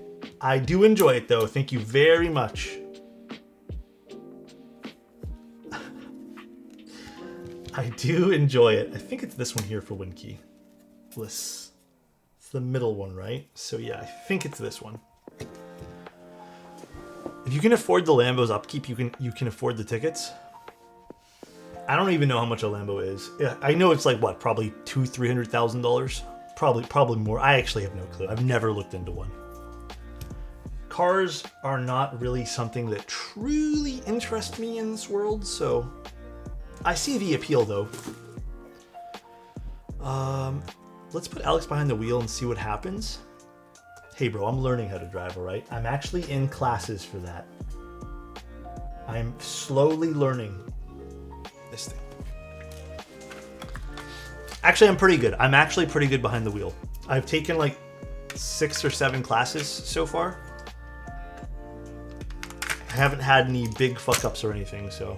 do enjoy it though. Thank you very much. I do enjoy it. I think it's this one here for Winkey. It's the middle one, right? So yeah, I think it's this one. If you can afford the Lambo's upkeep, you can afford the tickets. I don't even know how much a Lambo is. Yeah, I know it's like what, probably $200,000-$300,000, probably more. I actually have no clue. I've never looked into one. Cars are not really something that truly interests me in this world, so I see the appeal though. Let's put Alex behind the wheel and see what happens. Hey bro, I'm learning how to drive, all right? I'm actually in classes for that. I'm slowly learning this thing. Actually, I'm pretty good. I'm actually pretty good behind the wheel. I've taken like 6 or 7 classes so far. I haven't had any big fuck ups or anything, so.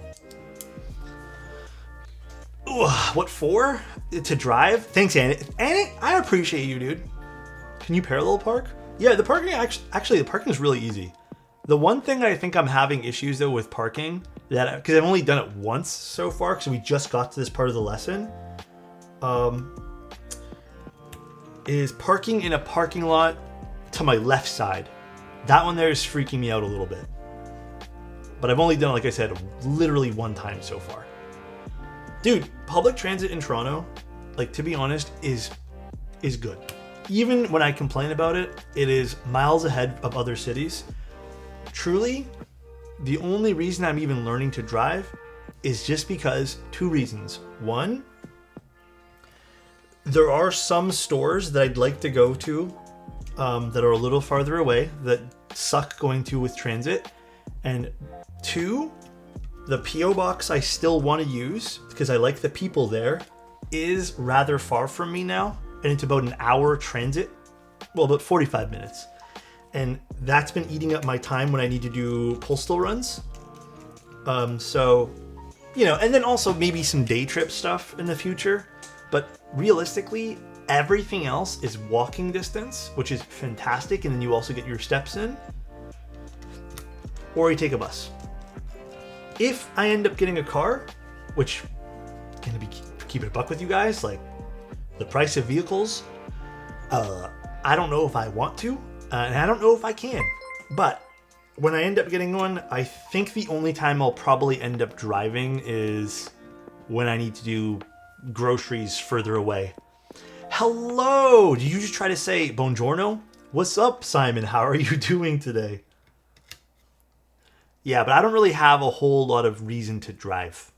Ooh, what for? To drive? Thanks, Annie. Annie, I appreciate you, dude. Can you parallel park? Yeah, the parking actually the parking is really easy. The one thing I think I'm having issues though with parking, that because I've only done it once so far, because we just got to this part of the lesson, is parking in a parking lot to my left side. That one there is freaking me out a little bit. But I've only done it, like I said, literally one time so far. Dude, public transit in Toronto, like to be honest, is good. Even when I complain about it, it is miles ahead of other cities. Truly, the only reason I'm even learning to drive is just because 2 reasons. One, there are some stores that I'd like to go to that are a little farther away that suck going to with transit. And 2, the P.O. box I still want to use because I like the people there is rather far from me now. And it's about an hour transit. Well, about 45 minutes. And that's been eating up my time when I need to do postal runs. So, you know, and then also maybe some day trip stuff in the future. But realistically, everything else is walking distance, which is fantastic. And then you also get your steps in. Or you take a bus. If I end up getting a car, which, gonna be keep it a buck with you guys, like, the price of vehicles, I don't know if I want to, and I don't know if I can. But when I end up getting one, I think the only time I'll probably end up driving is when I need to do groceries further away. Hello! Did you just try to say buongiorno? What's up, Simon? How are you doing today? Yeah, but I don't really have a whole lot of reason to drive.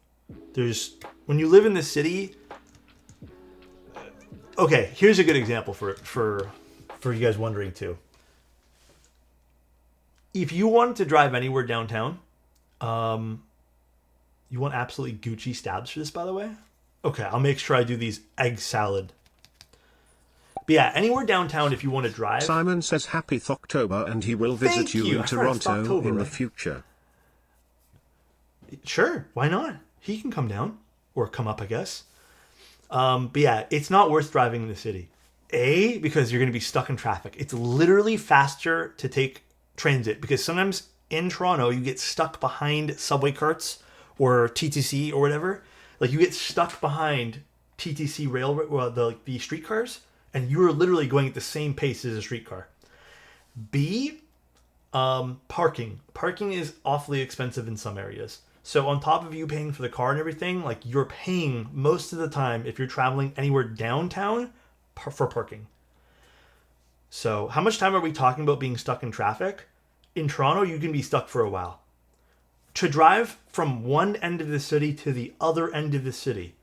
When you live in the city, Okay, here's a good example for you guys wondering too. If you wanted to drive anywhere downtown, you want absolutely Gucci stabs for this, by the way? Okay, I'll make sure I do these egg salad. But yeah, anywhere downtown if you want to drive. Simon says happy Thoctober and he will visit you in Toronto in the future. Sure, why not? He can come down. Or come up, I guess. But yeah, it's not worth driving in the city. A, because you're going to be stuck in traffic. It's literally faster to take transit because sometimes in Toronto you get stuck behind subway carts or TTC or whatever. Like you get stuck behind TTC the streetcars, and you're literally going at the same pace as a streetcar. B, parking. Parking is awfully expensive in some areas. So on top of you paying for the car and everything, like you're paying most of the time if you're traveling anywhere downtown for parking. So how much time are we talking about being stuck in traffic? In Toronto, you can be stuck for a while. To drive from one end of the city to the other end of the city.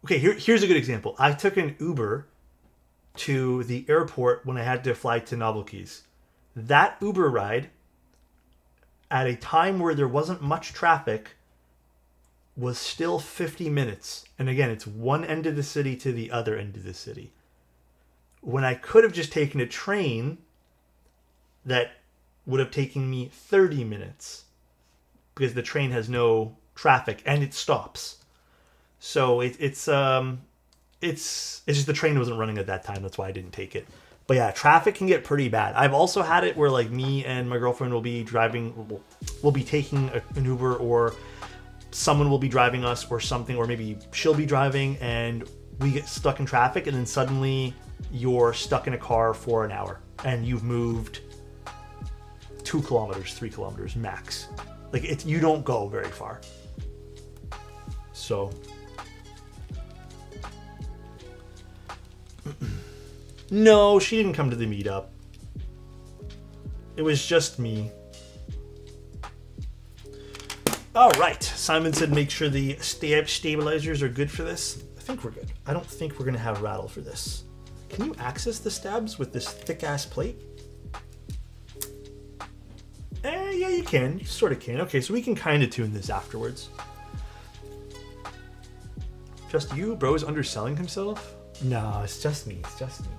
Okay, here's a good example. I took an Uber to the airport when I had to fly to Novel Keys. That Uber ride, at a time where there wasn't much traffic, was still 50 minutes. And again, it's one end of the city to the other end of the city. When I could have just taken a train that would have taken me 30 minutes because the train has no traffic and it stops. So it's just the train wasn't running at that time. That's why I didn't take it. But yeah, traffic can get pretty bad. I've also had it where like me and my girlfriend will be driving, we'll be taking an Uber, or someone will be driving us or something, or maybe she'll be driving and we get stuck in traffic, and then suddenly you're stuck in a car for an hour and you've moved 2 kilometers, 3 kilometers max. Like you don't go very far. So no, she didn't come to the meetup. It was just me. All right. Simon said make sure the stabilizers are good for this. I think we're good. I don't think we're going to have rattle for this. Can you access the stabs with this thick-ass plate? Yeah, you can. You sort of can. Okay, so we can kind of tune this afterwards. Just you? Bro is underselling himself? No, it's just me. It's just me.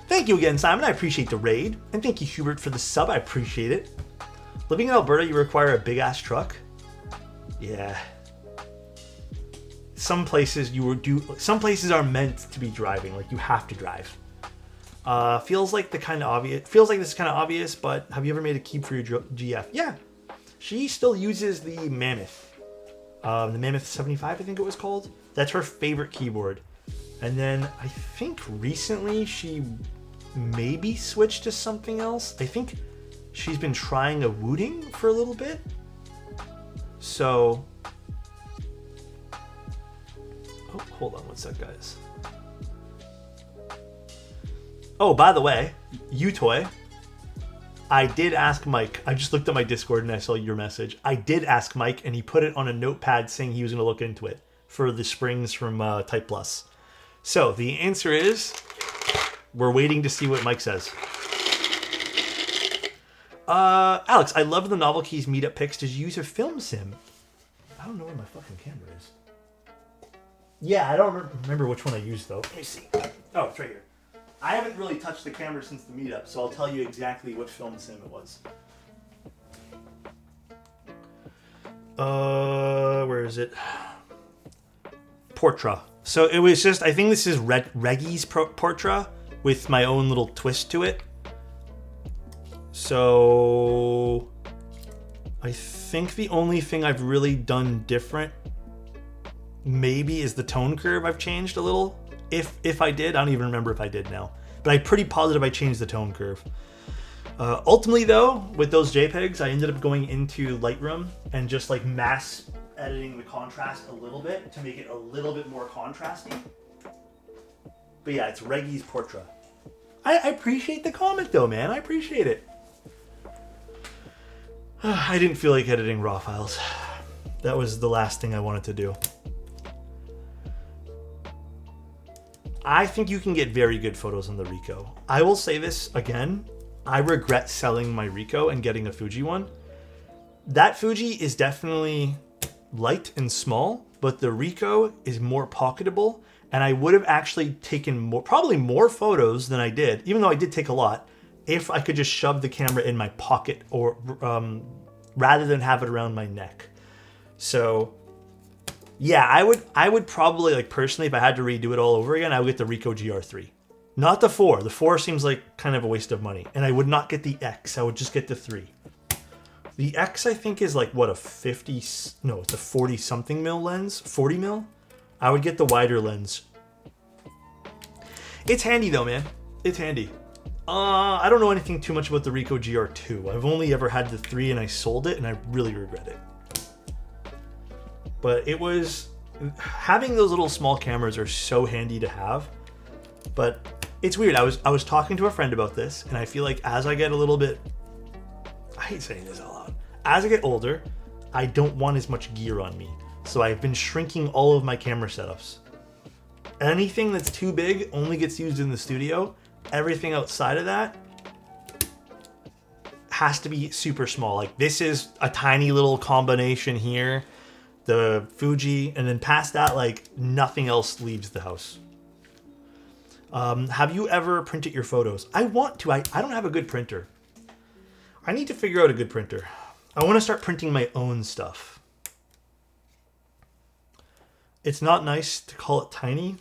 Thank you again, Simon. I appreciate the raid. And thank you, Hubert, for the sub. I appreciate it. Living in Alberta, you require a big-ass truck? Yeah. Some places some places are meant to be driving. Like, you have to drive. Feels like this is kind of obvious, but have you ever made a key for your GF? Yeah. She still uses the Mammoth. The Mammoth 75, I think it was called. That's her favorite keyboard. And then I think recently she maybe switched to something else. I think she's been trying a Wooting for a little bit. So, oh, hold on one sec, guys. Oh, by the way, Utoy, I did ask Mike. I just looked at my Discord and I saw your message. I did ask Mike, and he put it on a notepad saying he was going to look into it for the springs from Type Plus. So the answer is, we're waiting to see what Mike says. Alex, I love the Novel Keys meetup pics. Did you use a film sim? I don't know where my fucking camera is. Yeah, I don't remember which one I used, though. Let me see. Oh, it's right here. I haven't really touched the camera since the meetup, so I'll tell you exactly what film sim it was. Where is it? Portra. So it was just, I think this is Reggie's Portra with my own little twist to it. So I think the only thing I've really done different maybe is the tone curve I've changed a little. If I did, I don't even remember if I did now. But I'm pretty positive I changed the tone curve. Ultimately though, with those JPEGs, I ended up going into Lightroom and just like mass editing the contrast a little bit to make it a little bit more contrasty. But yeah, it's Reggie's Portra. I appreciate the comment though, man. I appreciate it. I didn't feel like editing raw files. That was the last thing I wanted to do. I think you can get very good photos on the Ricoh. I will say this again. I regret selling my Ricoh and getting a Fuji one. That Fuji is definitely light and small, but the Ricoh is more pocketable, and I would have actually taken probably more photos than I did, even though I did take a lot, if I could just shove the camera in my pocket or rather than have it around my neck. So yeah, I would probably, like, personally, if I had to redo it all over again, I would get the Ricoh GR3. Not the 4. The 4 seems like kind of a waste of money. And I would not get the X. I would just get the 3. The X, I think, is like, what, it's a 40 something mil lens? 40 mil? I would get the wider lens. It's handy though, man. It's handy. I don't know anything too much about the Ricoh GR2. I've only ever had the 3 and I sold it and I really regret it. But it was, having those little small cameras are so handy to have. But it's weird. I was talking to a friend about this, and I feel like as I get a little bit, I hate saying this out loud, as I get older, I don't want as much gear on me. So I've been shrinking all of my camera setups. Anything that's too big only gets used in the studio. Everything outside of that has to be super small. Like, this is a tiny little combination here, the Fuji, and then past that, like, nothing else leaves the house. Have you ever printed your photos? I want to. I don't have a good printer. I need to figure out a good printer. I want to start printing my own stuff. It's not nice to call it tiny.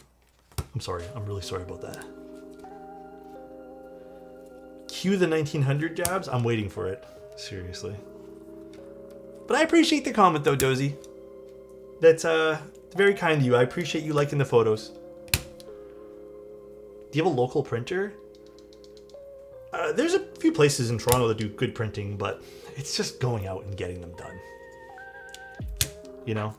I'm sorry. I'm really sorry about that. Cue the 1900 jabs. I'm waiting for it. Seriously. But I appreciate the comment though, Dozy. That's very kind of you. I appreciate you liking the photos. Do you have a local printer? There's a few places in Toronto that do good printing, but it's just going out and getting them done. You know?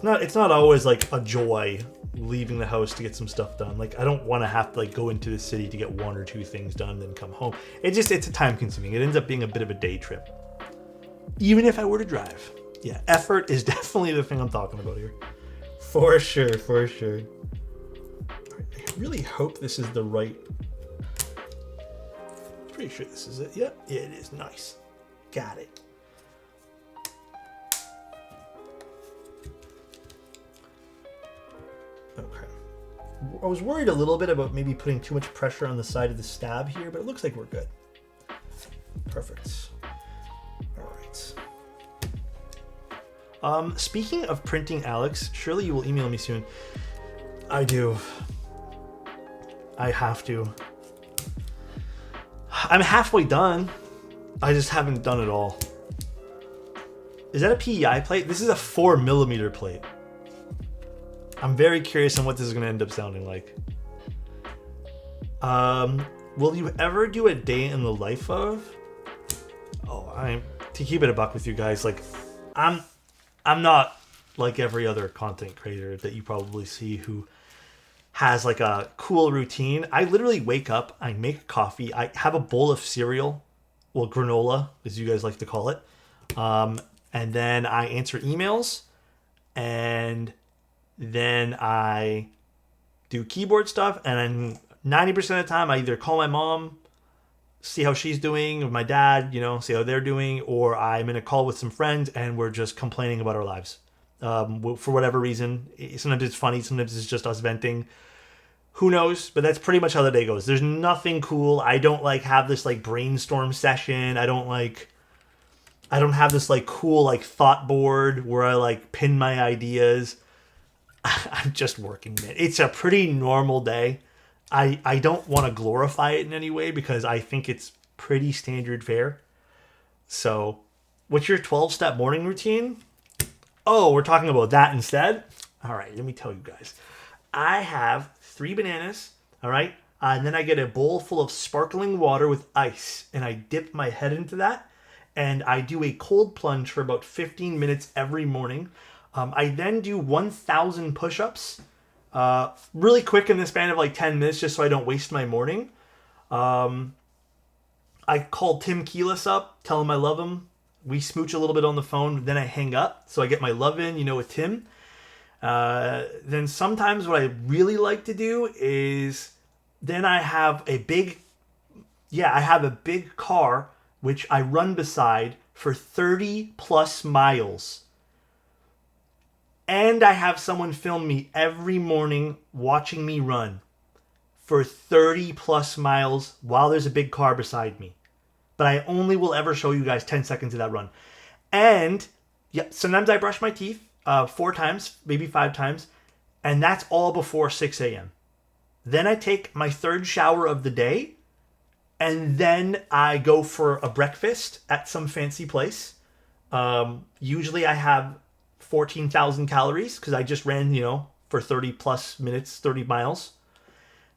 It's not always like a joy leaving the house to get some stuff done. Like, I don't want to have to, like, go into the city to get 1 or 2 things done and then come home. It's a time consuming. It ends up being a bit of a day trip. Even if I were to drive. Yeah, effort is definitely the thing I'm talking about here. For sure, for sure. I really hope this is the right... Pretty sure this is it. Yep, yeah, it is. Nice. Got it. Okay. I was worried a little bit about maybe putting too much pressure on the side of the stab here, but it looks like we're good. Perfect. All right. Speaking of printing, Alex, surely you will email me soon. I do. I have to. I'm halfway done. I just haven't done it all. Is that a PEI plate? This is a 4mm plate. I'm very curious on what this is going to end up sounding like. Will you ever do a day in the life of? Oh, to keep it a buck with you guys, like, I'm not like every other content creator that you probably see who has like a cool routine. I literally wake up, I make coffee, I have a bowl of cereal, well, granola, as you guys like to call it, and then I answer emails, and then I do keyboard stuff, and then 90% of the time I either call my mom, see how she's doing, with my dad, see how they're doing, or I'm in a call with some friends and we're just complaining about our lives. For whatever reason. Sometimes it's funny, sometimes it's just us venting. Who knows? But that's pretty much how the day goes. There's nothing cool. I don't like have this like brainstorm session. I don't have this like cool like thought board where I like pin my ideas. I'm just working, man. It's a pretty normal day. I don't want to glorify it in any way because I think it's pretty standard fare. So, what's your 12-step morning routine? Oh, we're talking about that instead? All right, let me tell you guys. I have 3 bananas, all right? And then I get a bowl full of sparkling water with ice, and I dip my head into that, and I do a cold plunge for about 15 minutes every morning. I then do 1,000 push-ups, really quick in the span of like 10 minutes just so I don't waste my morning. I call Tim Keelis up, tell him I love him. We smooch a little bit on the phone, then I hang up, so I get my love in, with Tim. Then sometimes what I really like to do is then I have a big car which I run beside for 30 plus miles. And I have someone film me every morning watching me run for 30 plus miles while there's a big car beside me. But I only will ever show you guys 10 seconds of that run. And yeah, sometimes I brush my teeth 4 times, maybe 5 times, and that's all before 6 a.m. Then I take my third shower of the day, and then I go for a breakfast at some fancy place. Usually I have 14,000 calories because I just ran, for 30 plus minutes, 30 miles.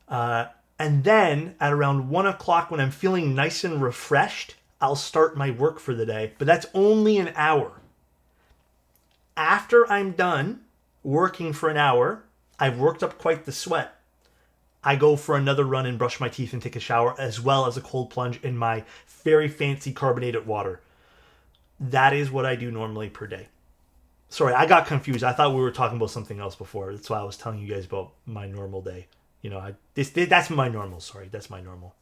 And then at around 1 o'clock when I'm feeling nice and refreshed, I'll start my work for the day. But that's only an hour. After I'm done working for an hour, I've worked up quite the sweat. I go for another run and brush my teeth and take a shower, as well as a cold plunge in my very fancy carbonated water. That is what I do normally per day. Sorry, I got confused. I thought we were talking about something else before. That's why I was telling you guys about my normal day. That's my normal. Sorry, that's my normal.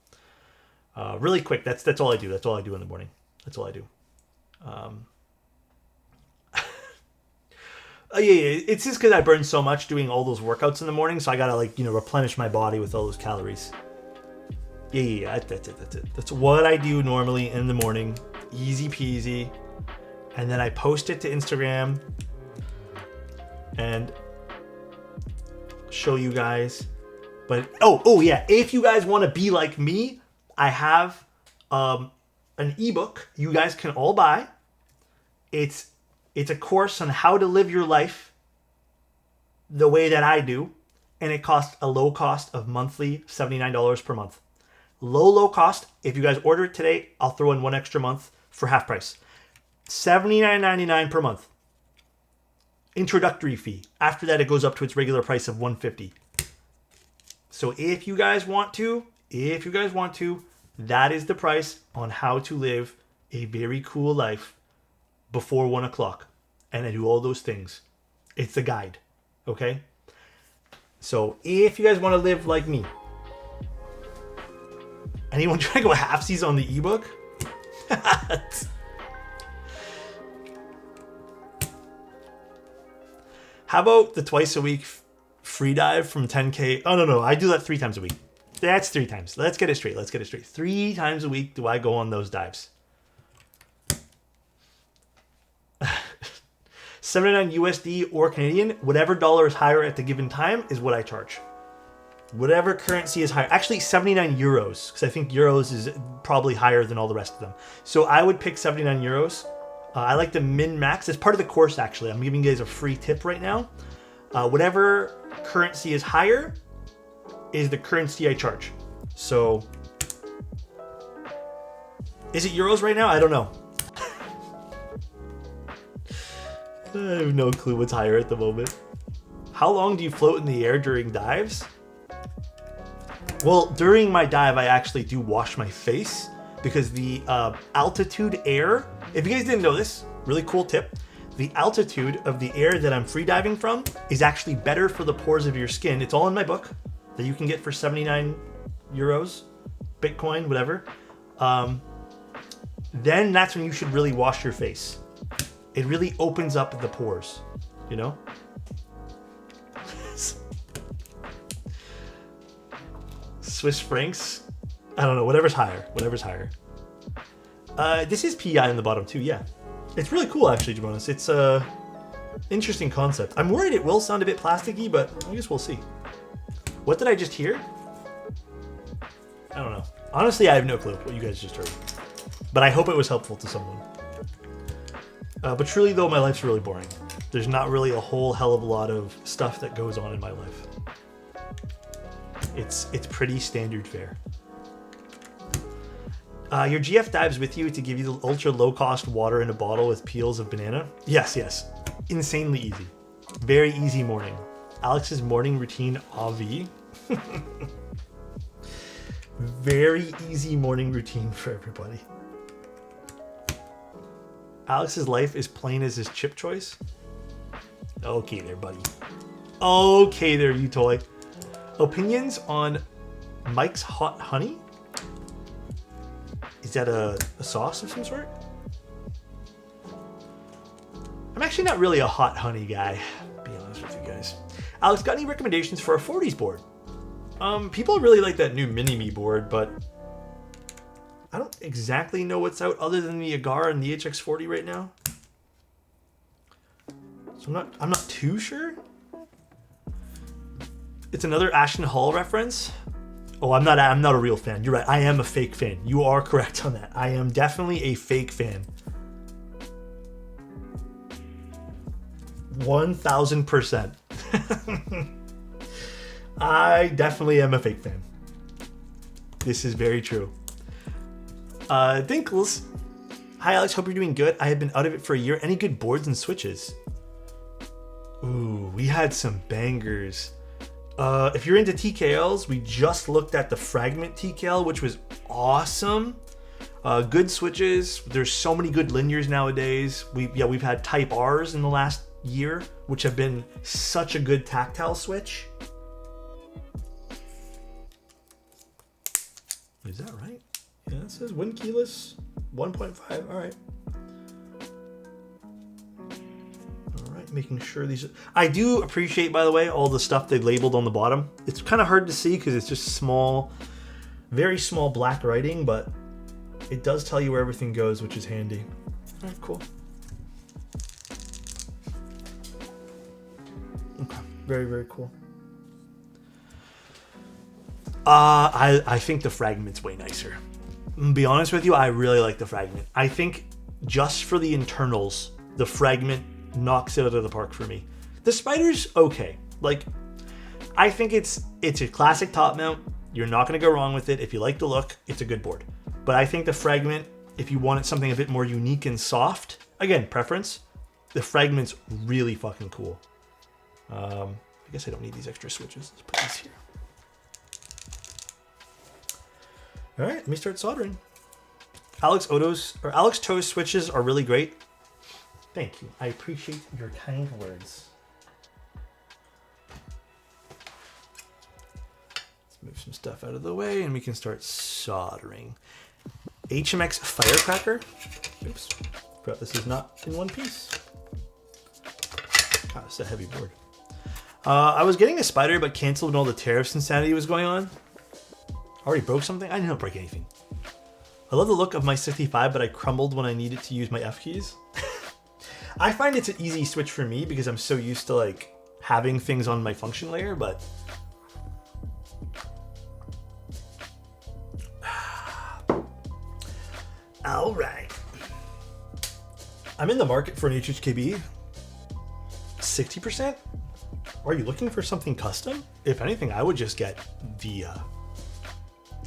Really quick. That's all I do. That's all I do in the morning. That's all I do. It's just because I burn so much doing all those workouts in the morning, so I gotta replenish my body with all those calories. That's it. That's what I do normally in the morning. Easy peasy. And then I post it to Instagram and show you guys. But oh yeah, if you guys want to be like me, I have an ebook you guys can all buy. It's a course on how to live your life the way that I do, and it costs a low cost of monthly $79 per month. Low cost. If you guys order it today, I'll throw in one extra month for half price. $79.99 per month. Introductory fee. After that, it goes up to its regular price of $150. So if you guys want to, that is the price on how to live a very cool life before 1 o'clock. And I do all those things. It's a guide. Okay? So if you guys want to live like me, anyone trying to go halfsies on the ebook? How about the twice a week free dive from 10K? Oh, no. I do that 3 times a week. That's 3 times. Let's get it straight. 3 times a week do I go on those dives. 79 USD or Canadian, whatever dollar is higher at the given time is what I charge. Whatever currency is higher. Actually, 79 euros, because I think euros is probably higher than all the rest of them. So I would pick 79 euros. I like the min-max. It's part of the course, actually. I'm giving you guys a free tip right now. Whatever currency is higher is the currency I charge. So, is it euros right now? I don't know. I have no clue what's higher at the moment. How long do you float in the air during dives? Well, during my dive, I actually do wash my face because the altitude air, if you guys didn't know this, really cool tip, the altitude of the air that I'm free diving from is actually better for the pores of your skin. It's all in my book that you can get for 79 euros, Bitcoin, whatever. Then that's when you should really wash your face. It really opens up the pores, Swiss francs? I don't know, whatever's higher. This is PI in the bottom too, yeah. It's really cool actually, Jabonis. It's a interesting concept. I'm worried it will sound a bit plasticky, but I guess we'll see. What did I just hear? I don't know. Honestly, I have no clue what you guys just heard. But I hope it was helpful to someone. But truly though, my life's really boring. There's not really a whole hell of a lot of stuff that goes on in my life. It's pretty standard fare. Your GF dives with you to give you the ultra low cost water in a bottle with peels of banana? Yes. Insanely easy. Very easy morning. Alex's morning routine, Avi. Very easy morning routine for everybody. Alex's life is plain as his chip choice. Okay there, buddy. Okay there, you toy. Opinions on Mike's Hot Honey? Is that a sauce of some sort? I'm actually not really a hot honey guy, to be honest with you guys. Alex, got any recommendations for a 40s board? People really like that new Mini-Me board, but I don't exactly know what's out other than the Agar and the HX40 right now. So I'm not too sure. It's another Ashton Hall reference. Oh, I'm not a real fan. You're right. I am a fake fan. You are correct on that. I am definitely a fake fan. 1000%. I definitely am a fake fan. This is very true. Dinkles. Hi Alex, hope you're doing good. I have been out of it for a year. Any good boards and switches? Ooh, we had some bangers. If you're into TKLs, we just looked at the Fragment TKL, which was awesome. Good switches. There's so many good linears nowadays. We've had Type Rs in the last year, which have been such a good tactile switch. Is that right? Yeah, it says win keyless 1.5. All right. All right, making sure these. I do appreciate, by the way, all the stuff they labeled on the bottom. It's kind of hard to see because it's just small, very small black writing, but it does tell you where everything goes, which is handy. All right, cool. Okay, very, very cool. I think the Fragment's way nicer. To be honest with you, I really like the Fragment. I think just for the internals, the Fragment knocks it out of the park for me. The Spider's okay. Like, I think it's a classic top mount. You're not going to go wrong with it. If you like the look, it's a good board. But I think the Fragment, if you wanted something a bit more unique and soft, again, preference, the Fragment's really fucking cool. I guess I don't need these extra switches. Let's put these here. All right, let me start soldering. Alexotos switches are really great. Thank you. I appreciate your kind words. Let's move some stuff out of the way and we can start soldering. HMX Firecracker. Oops. Forgot this is not in one piece. God, it's a heavy board. I was getting a Spider, but canceled when all the tariffs insanity was going on. Already broke something? I didn't break anything. I love the look of my 65, but I crumbled when I needed to use my F keys. I find it's an easy switch for me because I'm so used to like having things on my function layer, but all right. I'm in the market for an HHKB. 60%? Are you looking for something custom? If anything, I would just get the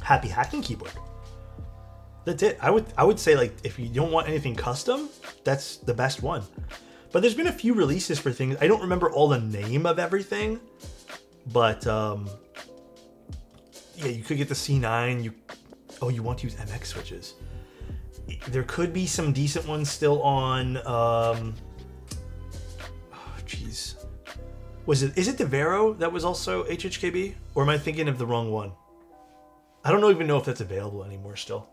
Happy Hacking keyboard. That's it. I would say, like, if you don't want anything custom, that's the best one. But there's been a few releases for things. I don't remember all the name of everything, but yeah, you could get the C9. You want to use MX switches. There could be some decent ones still on. Jeez. Is it the Vero that was also HHKB? Or am I thinking of the wrong one? I don't even know if that's available anymore still.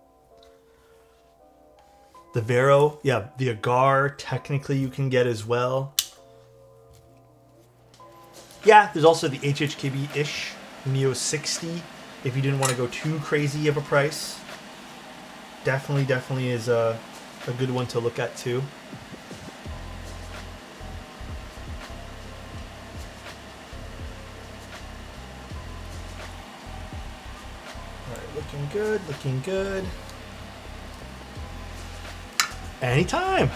The Vero, yeah, the Agar, technically you can get as well. Yeah, there's also the HHKB-ish Neo 60, if you didn't want to go too crazy of a price. Definitely is a good one to look at too. Looking good. Anytime.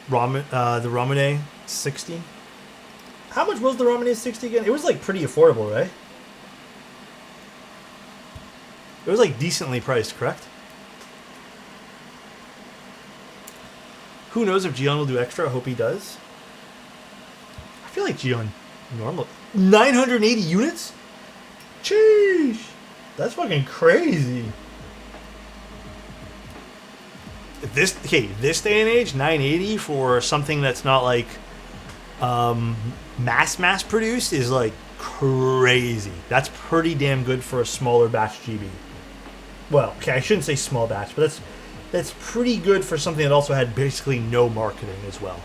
The Ramune 60. How much was the Ramune 60 again? It was like pretty affordable, right? It was like decently priced, correct? Who knows if Gion will do extra? I hope he does. I feel like Gion normal. 980 units? Jeez. Sheesh. That's fucking crazy. This day and age, 980 for something that's not like mass produced is like crazy. That's pretty damn good for a smaller batch GB. Well, okay, I shouldn't say small batch, but that's pretty good for something that also had basically no marketing as well.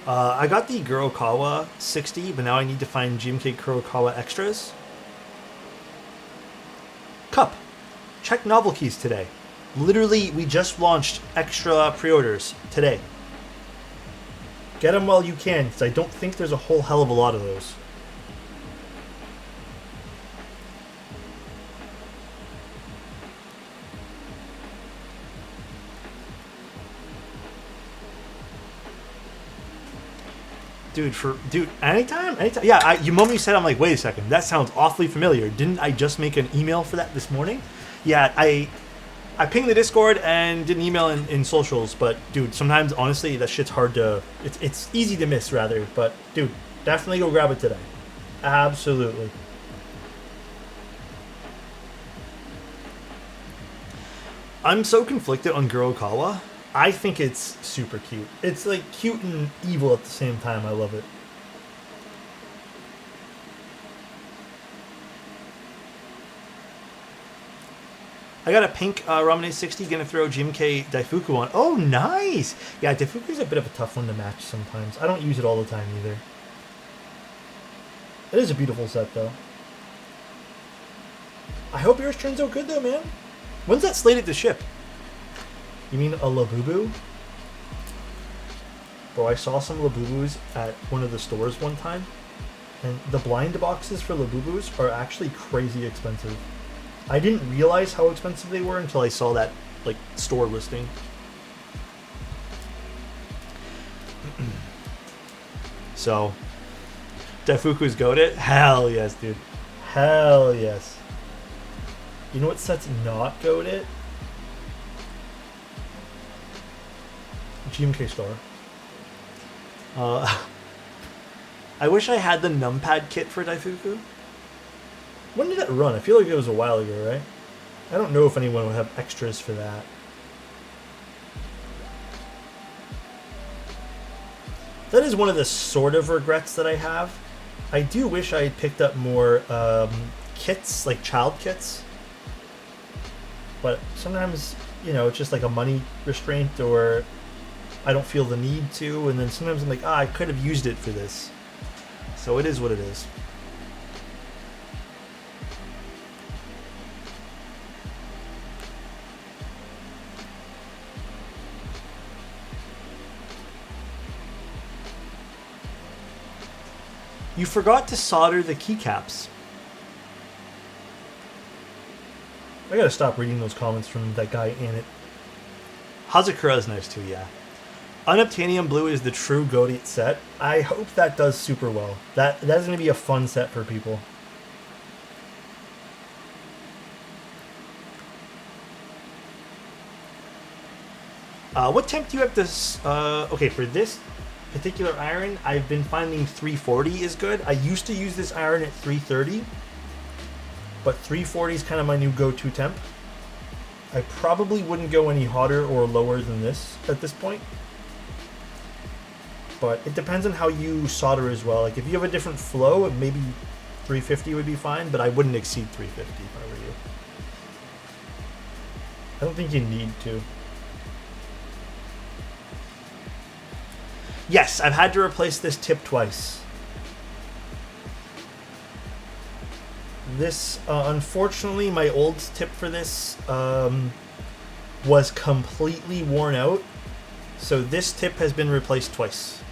I got the Kurokawa 60, but now I need to find GMK Kurokawa extras. Cup. Check novel keys today. Literally, we just launched extra pre-orders today. Get them while you can, because I don't think there's a whole hell of a lot of those. Dude, anytime. Yeah, you moment you said, I'm like, wait a second, that sounds awfully familiar. Didn't I just make an email for that this morning? Yeah, I pinged the Discord and did an email in socials, but dude, sometimes honestly that shit's hard to. It's easy to miss rather, but dude, definitely go grab it today. Absolutely. I'm so conflicted on Kurokawa. I think it's super cute. It's like cute and evil at the same time. I love it. I got a pink Ramune 60, gonna throw GMK Daifuku on. Oh, nice! Yeah, Daifuku's a bit of a tough one to match sometimes. I don't use it all the time either. It is a beautiful set, though. I hope yours turns out good, though, man. When's that slated to ship? You mean a Labubu? Bro, I saw some Labubus at one of the stores one time, and the blind boxes for Labubus are actually crazy expensive. I didn't realize how expensive they were until I saw that like store listing. So, Daifuku's goated? Hell yes, dude. Hell yes. You know what set's not goated? GMK Star. I wish I had the numpad kit for Daifuku. When did it run? I feel like it was a while ago, right? I don't know if anyone would have extras for that. That is one of the sort of regrets that I have. I do wish I had picked up more kits, like child kits. But sometimes, you know, it's just like a money restraint, or I don't feel the need to, and then sometimes I'm like, I could have used it for this. So it is what it is. You forgot to solder the keycaps. I gotta stop reading those comments from that guy in it. Hazakura is nice too, yeah. Unobtainium Blue is the true Goated set. I hope that does super well. That is going to be a fun set for people. What temp do you have this? Okay, for this particular iron, I've been finding 340 is good. I used to use this iron at 330, but 340 is kind of my new go-to temp. I probably wouldn't go any hotter or lower than this at this point. But it depends on how you solder as well. Like if you have a different flow, maybe 350 would be fine, but I wouldn't exceed 350 if I were you. I don't think you need to. Yes, I've had to replace this tip twice. This, unfortunately, my old tip for this was completely worn out. So this tip has been replaced twice.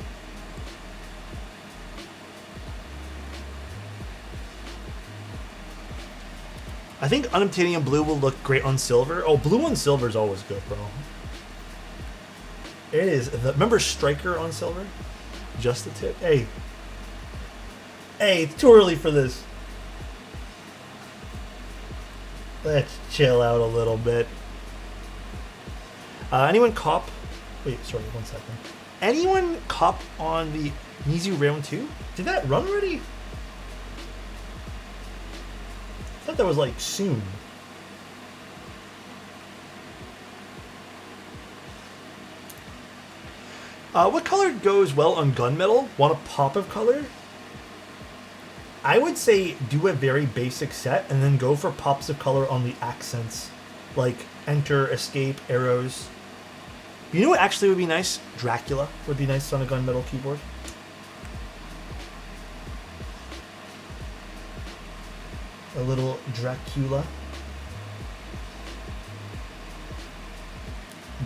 I think Unobtainium Blue will look great on silver. Oh, blue on silver is always good, bro. It is. Remember Striker on silver? Just the tip. Hey, it's too early for this. Let's chill out a little bit. Anyone cop? Wait, sorry, 1 second. Anyone cop on the Mizu round 2? Did that run already? I thought that was like soon. What color goes well on gunmetal? Want a pop of color? I would say do a very basic set and then go for pops of color on the accents. Like enter, escape, arrows. You know what actually would be nice? Dracula would be nice on a gunmetal keyboard. A little Dracula.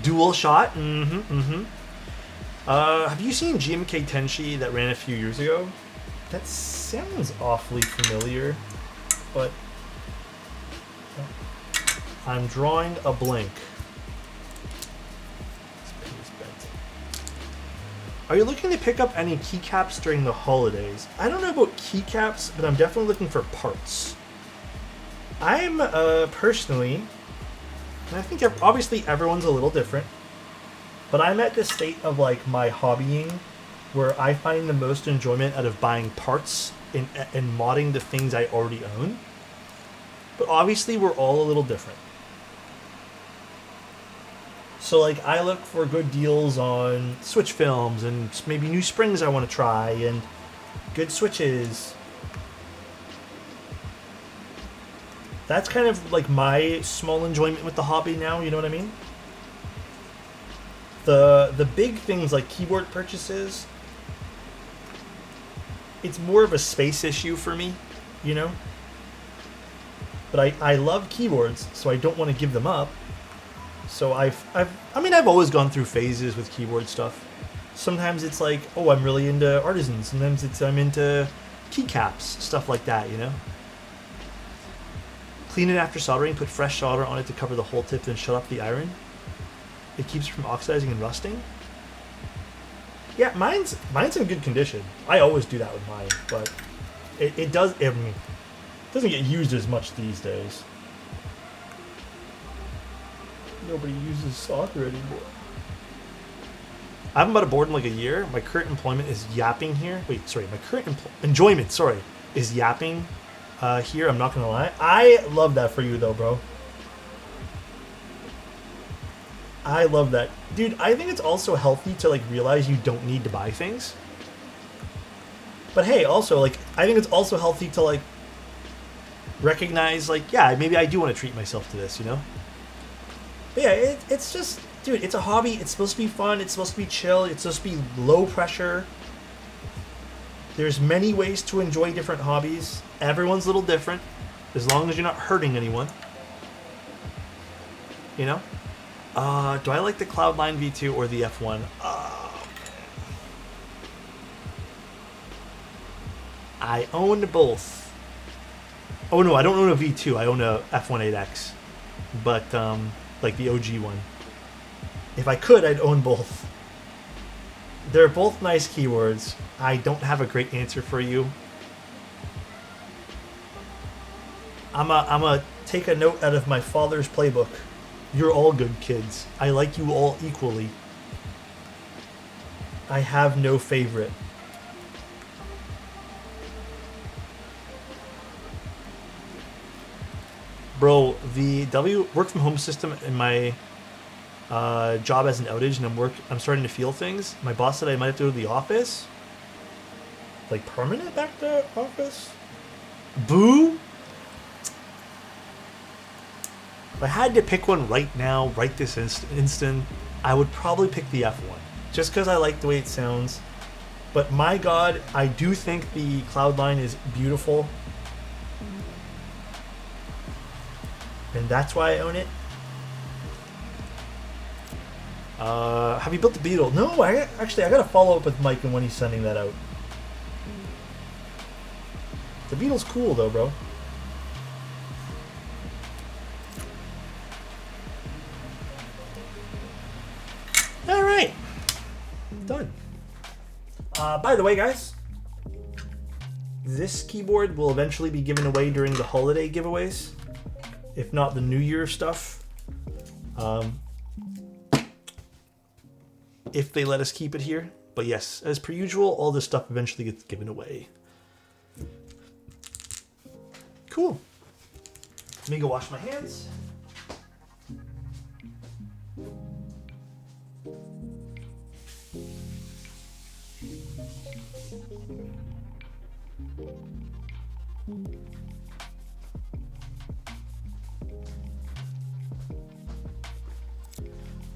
Dual shot? Have you seen GMK Tenshi that ran a few years ago? That sounds awfully familiar, but I'm drawing a blank. Are you looking to pick up any keycaps during the holidays? I don't know about keycaps, but I'm definitely looking for parts. I'm personally, and I think obviously everyone's a little different, but I'm at the state of like my hobbying where I find the most enjoyment out of buying parts and modding the things I already own. But obviously we're all a little different. So like I look for good deals on switch films and maybe new springs I want to try and good switches. That's kind of like my small enjoyment with the hobby now, you know what I mean? The big things like keyboard purchases, it's more of a space issue for me, you know? But I love keyboards, so I don't want to give them up. So I've always gone through phases with keyboard stuff. Sometimes it's like, oh, I'm really into artisans. Sometimes it's I'm into keycaps, stuff like that, you know? Clean it after soldering, put fresh solder on it to cover the whole tip, then shut off the iron. It keeps it from oxidizing and rusting. Yeah, mine's in good condition. I always do that with mine, but it doesn't get used as much these days. Nobody uses solder anymore. I haven't bought a board in like a year. My current employment is yapping here. Wait, sorry. My current enjoyment, is yapping here. I'm not gonna lie. I love that for you though, bro. I love that. Dude, I think it's also healthy to like realize you don't need to buy things. But hey, also like I think it's also healthy to like recognize like, yeah, maybe I do want to treat myself to this, you know? But yeah, it's just, dude, it's a hobby. It's supposed to be fun. It's supposed to be chill. It's supposed to be low pressure. There's many ways to enjoy different hobbies. Everyone's a little different, as long as you're not hurting anyone. You know? Do I like the Cloudline V2 or the F1? I own both. Oh no, I don't own a V2. I own a F18X. But, like the OG one. If I could, I'd own both. They're both nice keywords. I don't have a great answer for you. I'm a take a note out of my father's playbook. You're all good kids. I like you all equally. I have no favorite. Bro, the work from home system in my job has an outage, and I'm starting to feel things. My boss said I might have to go to the office. Like permanent back to office? Boo! If I had to pick one right now, right this instant, I would probably pick the F1. Just because I like the way it sounds. But my god, I do think the Cloudline is beautiful. And that's why I own it. Have you built the Beetle? No, I gotta follow up with Mike and when he's sending that out. The Beetle's cool though, bro. Alright. Done. By the way, guys, this keyboard will eventually be given away during the holiday giveaways. if not the New Year stuff. If they let us keep it here. But yes, as per usual, all this stuff eventually gets given away. Cool. Let me go wash my hands.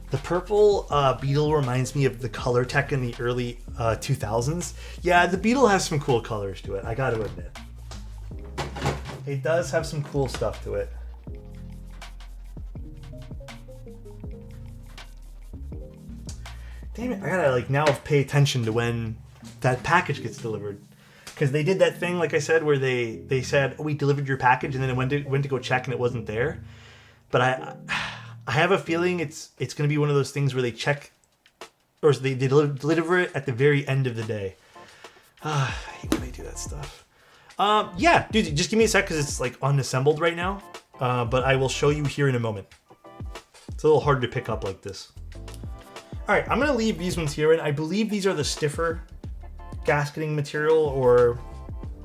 The purple Beetle reminds me of the color tech in the early 2000s. Yeah, the Beetle has some cool colors to it, I gotta admit. It does have some cool stuff to it. Damn it, I gotta like now pay attention to when that package gets delivered. Because they did that thing, like I said, where they said, oh, we delivered your package, and then it went to go check and it wasn't there. But I have a feeling it's going to be one of those things where they check, or they deliver it at the very end of the day. I hate when they do that stuff. Yeah, dude, just give me a sec because it's like unassembled right now. But I will show you here in a moment. It's a little hard to pick up like this. All right, I'm going to leave these ones here, and I believe these are the stiffer gasketing material, or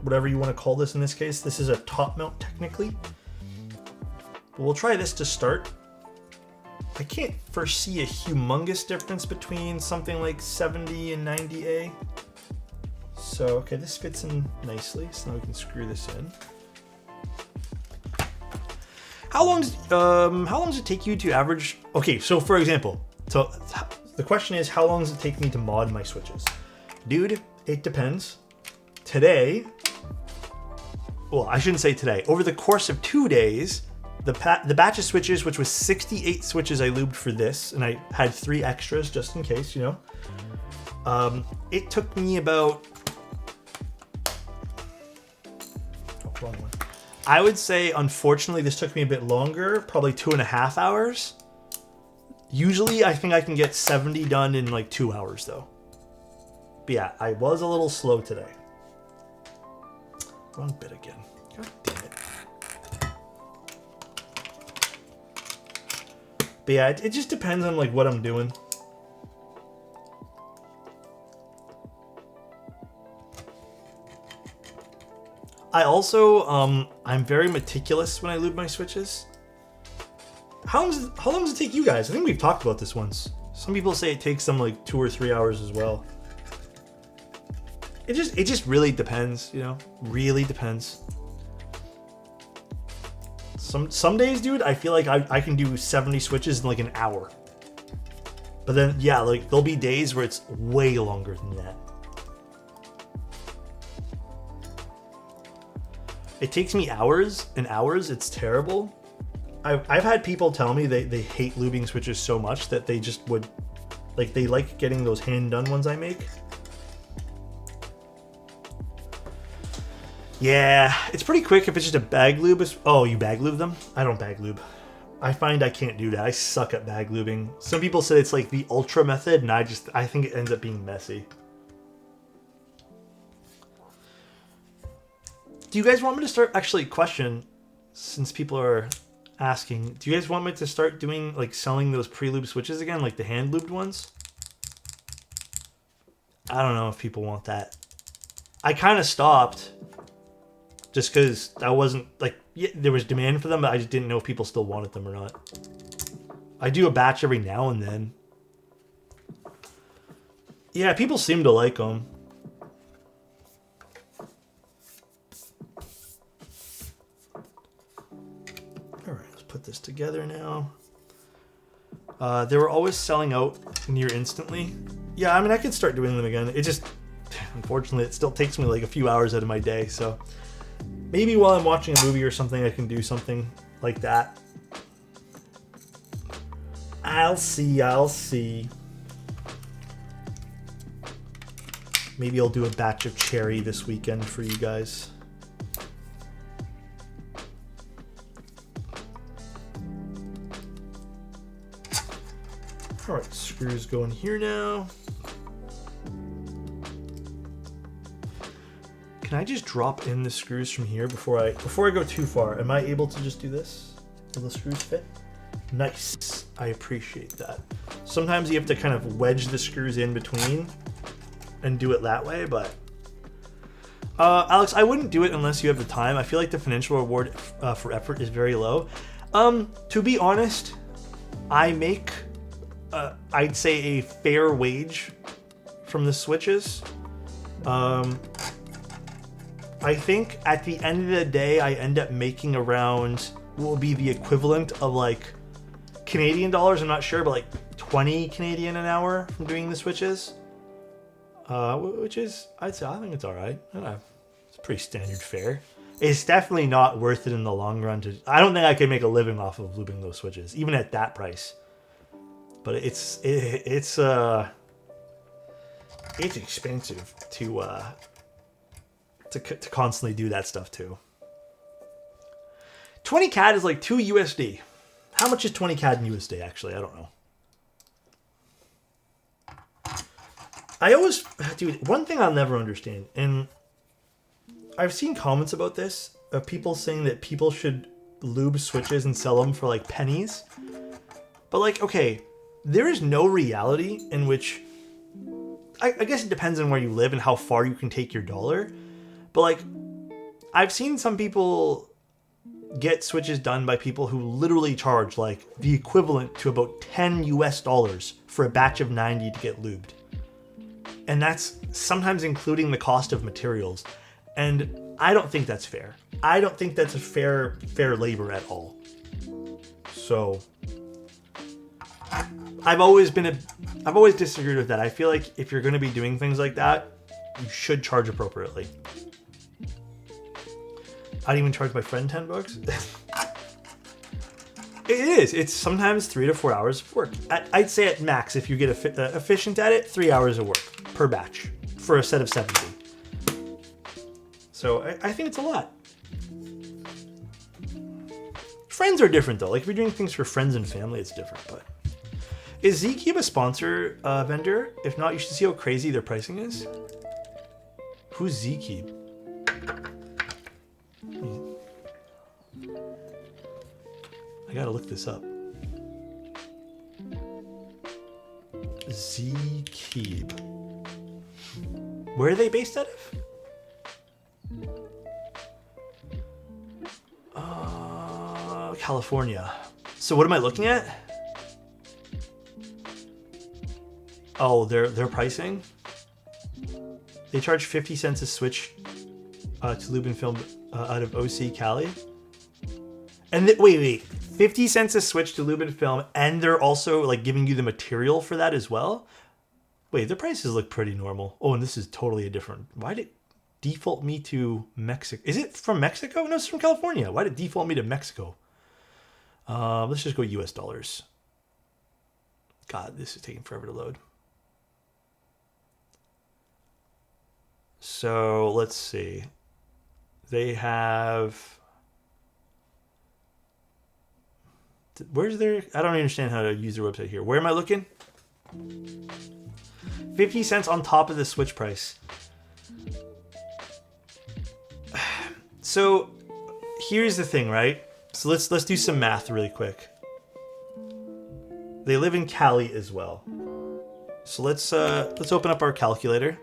whatever you want to call this in this case. This is a top mount technically. But we'll try this to start. I can't foresee a humongous difference between something like 70 and 90A. So, okay, this fits in nicely. So now we can screw this in. How long does it take you to average? Okay, so for example, so the question is, how long does it take me to mod my switches? Dude, it depends. Today, well, I shouldn't say today. Over the course of 2 days, the batch of switches, which was 68 switches I lubed for this, and I had 3 extras just in case, you know. It took me about... Oh, wrong one. I would say, unfortunately, this took me a bit longer, probably 2.5 hours. Usually, I think I can get 70 done in like 2 hours, though. But yeah, I was a little slow today. Wrong bit again. God damn it. But yeah, it just depends on like what I'm doing. I also, I'm very meticulous when I lube my switches. How long does it take you guys? I think we've talked about this once. Some people say it takes them like 2 or 3 hours as well. It just really depends, you know? Really depends. Some days, dude, I feel like I can do 70 switches in like an hour. But then, yeah, like there'll be days where it's way longer than that. It takes me hours and hours. It's terrible. I've had people tell me they hate lubing switches so much that they just would, like, they like getting those hand-done ones I make. Yeah, it's pretty quick if it's just a bag lube. Oh, you bag lube them? I don't bag lube. I find I can't do that. I suck at bag lubing. Some people say it's like the ultra method, and I think it ends up being messy. Do you guys want me to start, actually, question, since people are asking, do you guys want me to start doing, like, selling those pre-lube switches again, like the hand-lubed ones? I don't know if people want that. I kind of stopped, just because I wasn't, like, yeah, there was demand for them, but I just didn't know if people still wanted them or not. I do a batch every now and then. Yeah, people seem to like them. Put this together now. They were always selling out near instantly. Yeah, I mean, I could start doing them again. It just, unfortunately, it still takes me like a few hours out of my day. So maybe while I'm watching a movie or something, I can do something like that. I'll see. Maybe I'll do a batch of cherry this weekend for you guys. All right, screws go in here now. Can I just drop in the screws from here before I go too far? Am I able to just do this? Will the screws fit? Nice. I appreciate that. Sometimes you have to kind of wedge the screws in between and do it that way, but Alex, I wouldn't do it unless you have the time. I feel like the financial reward for effort is very low. To be honest, I make I'd say a fair wage from the switches. I think at the end of the day, I end up making around what will be the equivalent of like Canadian dollars. I'm not sure, but like 20 Canadian an hour from doing the switches. Which is, I think it's all right. It's pretty standard fare. It's definitely not worth it in the long run. I don't think I could make a living off of looping those switches, even at that price. But it's expensive to constantly do that stuff too. 20 CAD is like 2 USD. How much is 20 CAD in USD actually? I don't know. Dude, one thing I'll never understand, and I've seen comments about this, of people saying that people should lube switches and sell them for like pennies. But like, okay, there is no reality in which, I guess it depends on where you live and how far you can take your dollar. But like, I've seen some people get switches done by people who literally charge like the equivalent to about 10 US dollars for a batch of 90 to get lubed. And that's sometimes including the cost of materials. And I don't think that's fair. I don't think that's a fair labor at all. So I've always disagreed with that. I feel like if you're going to be doing things like that, you should charge appropriately. I'd even charge my friend $10. It is. It's sometimes 3 to 4 hours of work. I'd say at max, if you get efficient at it, 3 hours of work per batch for a set of 70. So I think it's a lot. Friends are different though. Like if you're doing things for friends and family, it's different. But is Zcube a sponsor vendor? If not, you should see how crazy their pricing is. Who's Zcube? I gotta look this up. Zcube. Where are they based out of? California. So what am I looking at? Oh, their pricing. They charge 50 cents a switch to lube and film out of OC Cali. And wait, 50 cents a switch to lube and film, and they're also like giving you the material for that as well. Wait, the prices look pretty normal. Oh, and this is totally a different. Why did it default me to Mexico? Is it from Mexico? No, it's from California. Why did it default me to Mexico? Let's just go US dollars. God, this is taking forever to load. So let's see. They have. Where's their? I don't understand how to use their website here. Where am I looking? 50 cents on top of the switch price. So here's the thing, right? So let's do some math really quick. They live in Cali as well. So let's open up our calculator.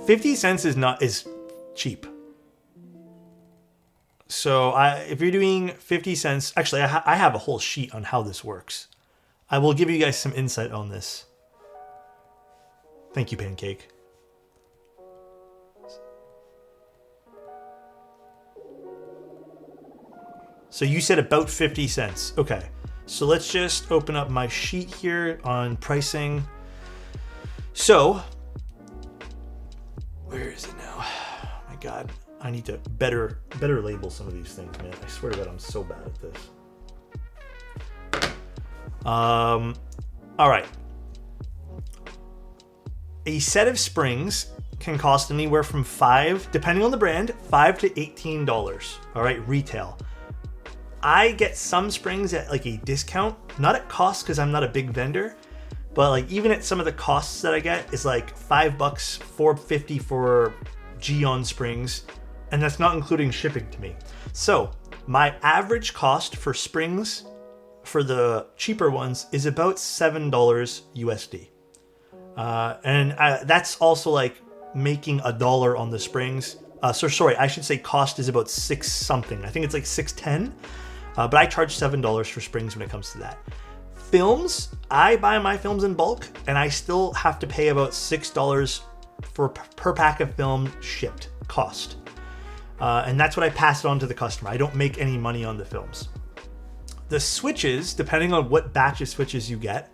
50 cents is cheap. So if you're doing 50 cents, actually I have a whole sheet on how this works. I will give you guys some insight on this. Thank you, Pancake. So you said about 50 cents. Okay. So let's just open up my sheet here on pricing. So, where is it now? Oh my God. I need to better label some of these things, man. I swear to God, I'm so bad at this. All right. A set of springs can cost anywhere from depending on the brand, $5 to $18. All right, retail. I get some springs at like a discount, not at cost because I'm not a big vendor, but like even at some of the costs that I get is like $5, $4.50 for Geon springs, and that's not including shipping to me. So my average cost for springs for the cheaper ones is about $7 USD. That's also like making $1 on the springs. Sorry, I should say cost is about 6 something. I think it's like 6.10. But I charge $7 for springs when it comes to that. Films, I buy my films in bulk, and I still have to pay about $6 per pack of film shipped cost. And that's what I pass it on to the customer. I don't make any money on the films. The switches, depending on what batch of switches you get,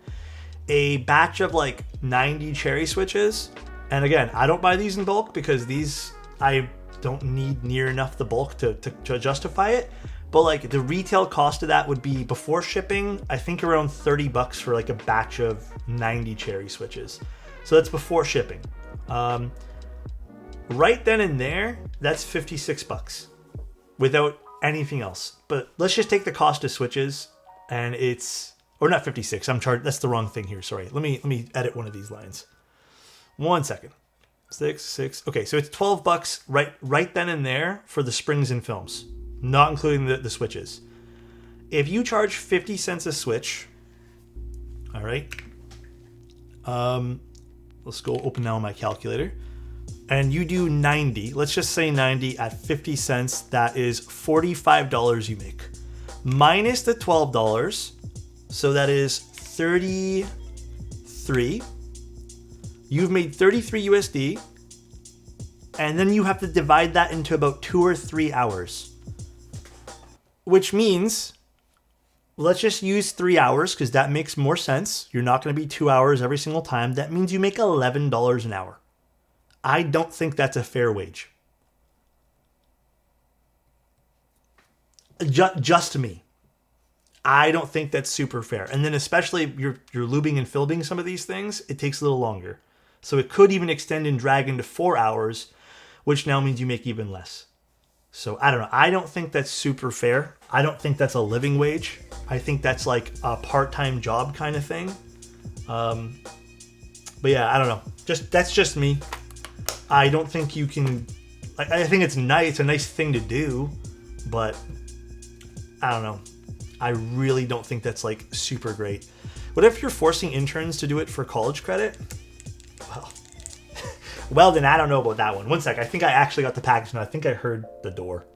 a batch of like 90 cherry switches, and again, I don't buy these in bulk because these, I don't need near enough the bulk to justify it. But like the retail cost of that would be before shipping, I think around $30 for like a batch of 90 cherry switches. So that's before shipping. Right then and there, that's $56 without anything else. But let's just take the cost of switches, and it's, or not 56. I'm charged. That's the wrong thing here. Sorry. Let me edit one of these lines. 1 second. 6. Okay, so it's $12 right then and there for the springs and films, not including the switches. If you charge 50 cents a switch, all right. Let's go open now my calculator. And you do 90, let's just say 90 at 50 cents, that is $45 you make. Minus the $12, so that is 33. You've made 33 USD, and then you have to divide that into about 2 or 3 hours. Which means, let's just use 3 hours because that makes more sense. You're not going to be 2 hours every single time. That means you make $11 an hour. I don't think that's a fair wage. Just to me. I don't think that's super fair. And then especially you're lubing and filming some of these things, it takes a little longer. So it could even extend and drag into 4 hours, which now means you make even less. So I don't know. I don't think that's super fair. I don't think that's a living wage. I think that's like a part-time job kind of thing. But yeah, I don't know. That's just me. I don't think you can. I think it's nice. It's a nice thing to do, but I don't know. I really don't think that's like super great. What if you're forcing interns to do it for college credit? Well, then I don't know about that one. 1 sec. I think I actually got the package, and I think I heard the door.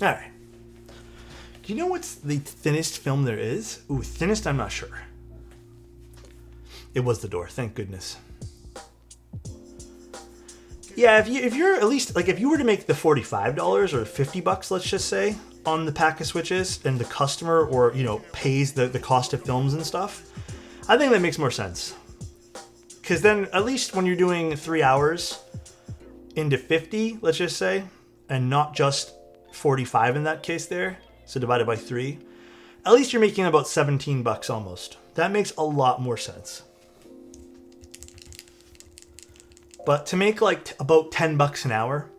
All right. Do you know what's the thinnest film there is? Ooh, thinnest, I'm not sure. It was the door, thank goodness. Yeah, if you're at least, like if you were to make the $45 or $50, let's just say, on the pack of switches, and the customer or, pays the cost of films and stuff, I think that makes more sense. Because then at least when you're doing 3 hours into 50, let's just say, and not just 45 in that case there, so divided by 3, at least you're making about $17 almost. That makes a lot more sense. But to make like about $10 an hour,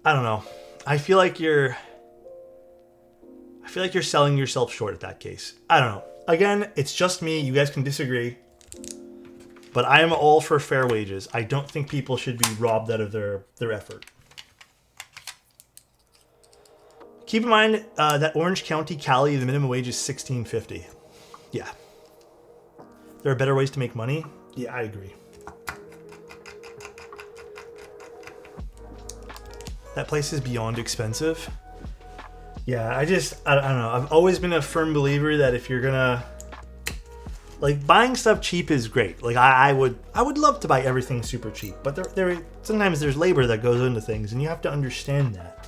I don't know. I feel like you're selling yourself short at that case. I don't know. Again, it's just me. You guys can disagree. But I am all for fair wages. I don't think people should be robbed out of their effort. Keep in mind that Orange County, Cali, the minimum wage is $16.50. Yeah. There are better ways to make money. Yeah, I agree. That place is beyond expensive. Yeah, I don't know. I've always been a firm believer that if you're gonna, like, buying stuff cheap is great. Like I would love to buy everything super cheap, but there sometimes there's labor that goes into things, and you have to understand that.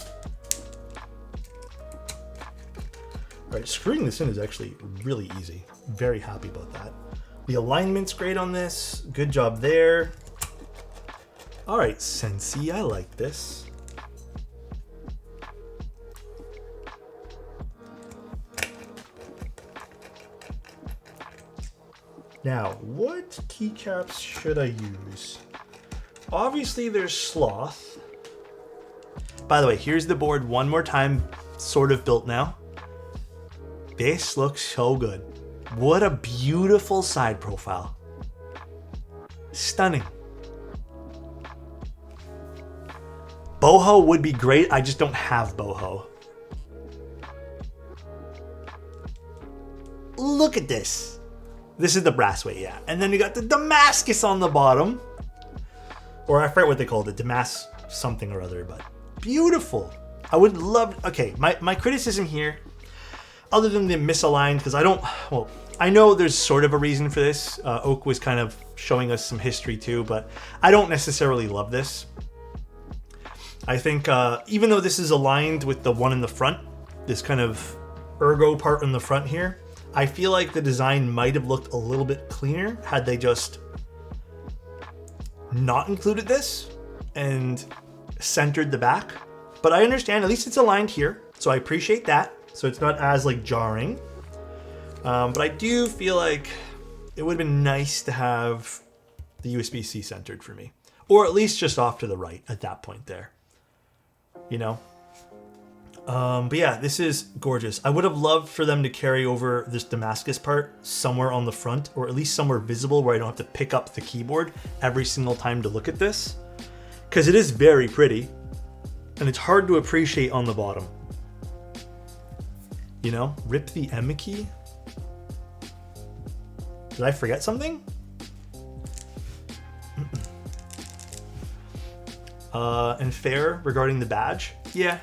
All right, screwing this in is actually really easy. Very happy about that. The alignment's great on this. Good job there. All right, Sensi, I like this. Now, what keycaps should I use? Obviously, there's Sloth. By the way, here's the board one more time, sort of built now. This looks so good. What a beautiful side profile. Stunning. Boho would be great, I just don't have boho. Look at this. This is the brass weight, yeah. And then you got the Damascus on the bottom. Or I forget what they call it, Damas something or other, but beautiful. I would love, okay, my criticism here, other than the misaligned, because I know there's sort of a reason for this. Oak was kind of showing us some history too, but I don't necessarily love this. I think even though this is aligned with the one in the front, this kind of ergo part in the front here, I feel like the design might have looked a little bit cleaner had they just not included this and centered the back. But I understand, at least it's aligned here, so I appreciate that. So it's not as like jarring. But I do feel like it would have been nice to have the USB-C centered for me. Or at least just off to the right at that point there. You know? But yeah, this is gorgeous. I would have loved for them to carry over this Damascus part somewhere on the front, or at least somewhere visible where I don't have to pick up the keyboard every single time to look at this. Because it is very pretty, and it's hard to appreciate on the bottom. You know, rip the M key. Did I forget something? And fair regarding the badge. Yeah.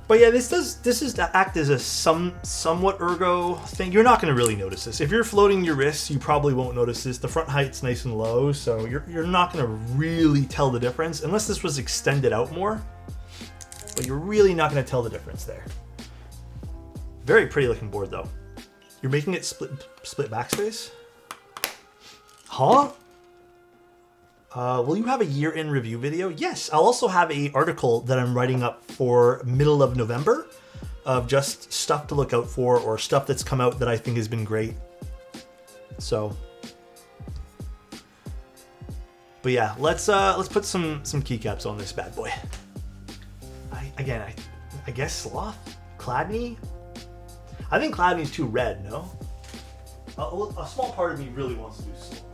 But yeah, this is to act as a somewhat ergo thing. You're not going to really notice this. If you're floating your wrists, you probably won't notice this. The front height's nice and low, so you're not going to really tell the difference unless this was extended out more. But you're really not going to tell the difference there. Very pretty looking board though. You're making it split backspace? Huh? Will you have a year in review video? Yes, I'll also have an article that I'm writing up for middle of November of just stuff to look out for or stuff that's come out that I think has been great. So, but yeah, let's put some keycaps on this bad boy. I guess Sloth, Cladney. I think Cladney's too red. No, a small part of me really wants to do Sloth.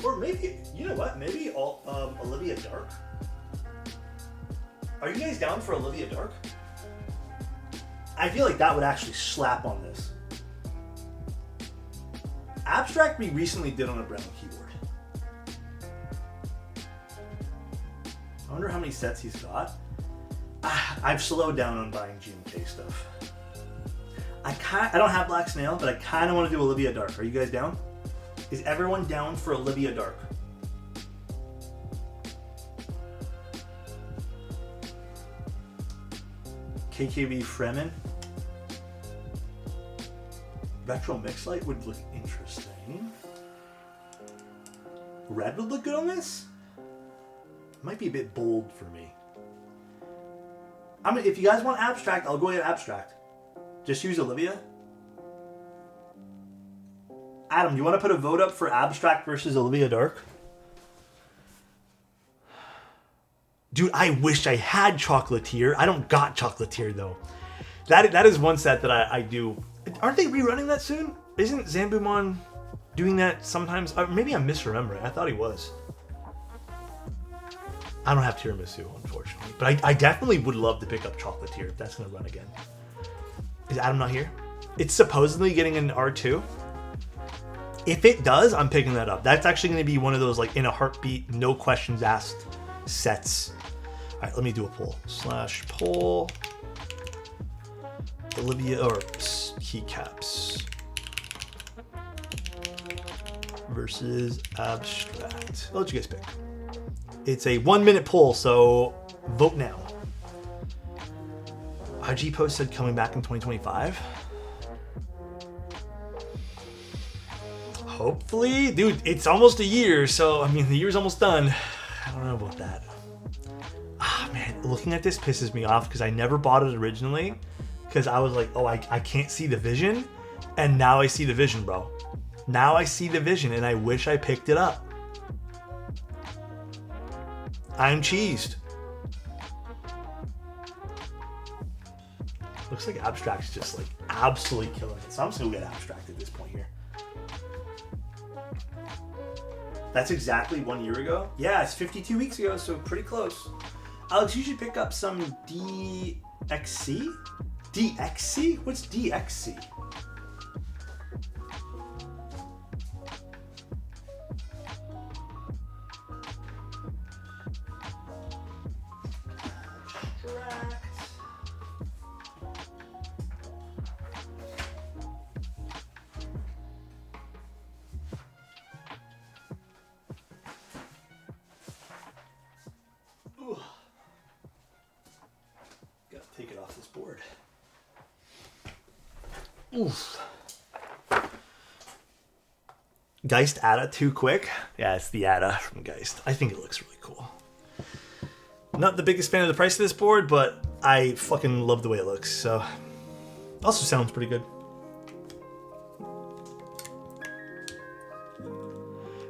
Or maybe, you know what? Maybe Olivia Dark. Are you guys down for Olivia Dark? I feel like that would actually slap on this. Abstract we recently did on a brown keyboard. I wonder how many sets he's got. I've slowed down on buying GMK stuff. I don't have Black Snail, but I kind of want to do Olivia Dark. Are you guys down? Is everyone down for Olivia Dark? KKV Fremen. Retro Mixlight would look interesting. Red would look good on this? Might be a bit bold for me. I mean, if you guys want Abstract, I'll go ahead Abstract. Just use Olivia. Adam, you want to put a vote up for Abstract versus Olivia Dark? Dude, I wish I had Chocolatier. I don't got Chocolatier, though. That is one set that I do. Aren't they rerunning that soon? Isn't Zambumon doing that sometimes? Maybe I'm misremembering. I thought he was. I don't have Tiramisu, unfortunately. But I definitely would love to pick up Chocolatier if that's going to run again. Is Adam not here? It's supposedly getting an R2. If it does, I'm picking that up. That's actually going to be one of those like in a heartbeat, no questions asked sets. All right, let me do a poll. /poll. Olivia or keycaps versus Abstract. I'll let you guys pick. It's a 1-minute poll, so vote now. IG Post said coming back in 2025. Hopefully. Dude, it's almost a year, so, I mean, the year's almost done. I don't know about that. Ah, man, looking at this pisses me off because I never bought it originally because I was like, oh, I can't see the vision, and now I see the vision, bro. Now I see the vision, and I wish I picked it up. I'm cheesed. Looks like Abstract's just like absolutely killing it. So I'm just gonna get Abstract at this point here. That's exactly 1 year ago. Yeah, it's 52 weeks ago, so pretty close. Alex, you should pick up some DXC? DXC? What's DXC? Gotta take it off this board. Oof. Geist Ada too quick? Yeah, it's the Ada from Geist. I think it looks really cool. Not the biggest fan of the price of this board, but I fucking love the way it looks, so. Also sounds pretty good.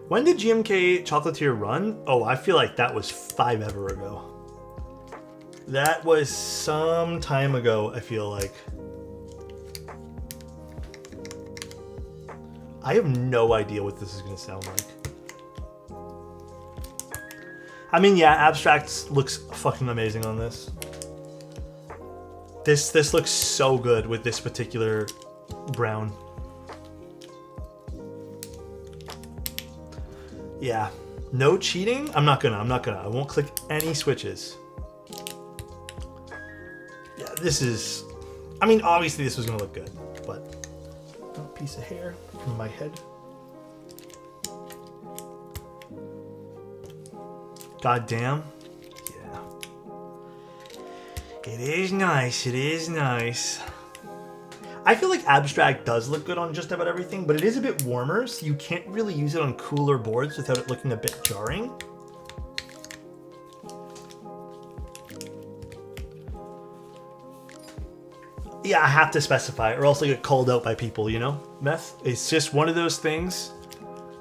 When did GMK Chocolatier run? Oh, I feel like that was 5 ever ago. That was some time ago, I feel like. I have no idea what this is going to sound like. I mean, yeah, Abstract looks fucking amazing on this. This looks so good with this particular brown. Yeah, no cheating. I'm not gonna. I won't click any switches. Yeah, this is. I mean, obviously this was gonna look good, but a piece of hair from my head. God damn. Yeah. It is nice. It is nice. I feel like Abstract does look good on just about everything, but it is a bit warmer, so you can't really use it on cooler boards without it looking a bit jarring. Yeah, I have to specify, or else I get called out by people, you know? Meth, it's just one of those things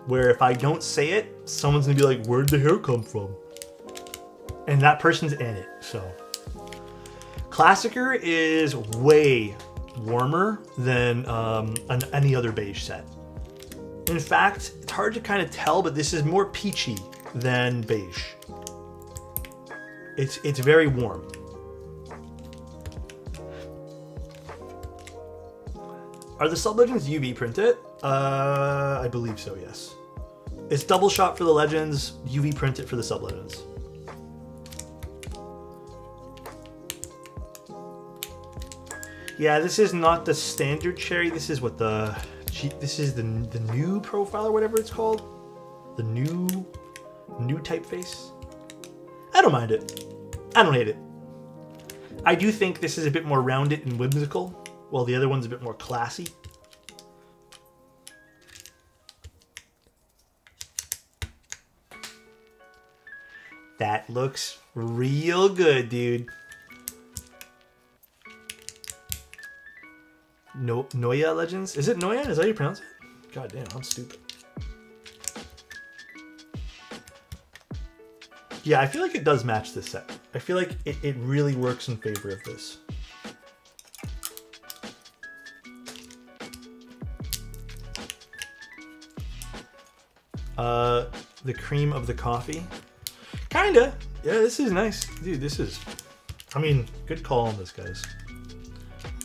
where if I don't say it, someone's gonna be like, where'd the hair come from? And that person's in it, so. Classicer is way warmer than any other beige set. In fact, it's hard to kind of tell, but this is more peachy than beige. It's very warm. Are the sub-legends UV printed? I believe so, yes. It's double shot for the legends, UV printed for the sub-legends. Yeah, this is not the standard cherry. This is what this is the new profile or whatever it's called. The new typeface. I don't mind it. I don't hate it. I do think this is a bit more rounded and whimsical, while the other one's a bit more classy. That looks real good, dude. Noya Legends? Is it Noya? Is that how you pronounce it? God damn, I'm stupid. Yeah, I feel like it does match this set. I feel like it really works in favor of this. The cream of the coffee. Kinda. Yeah, this is nice. Dude, this is... I mean, good call on this, guys.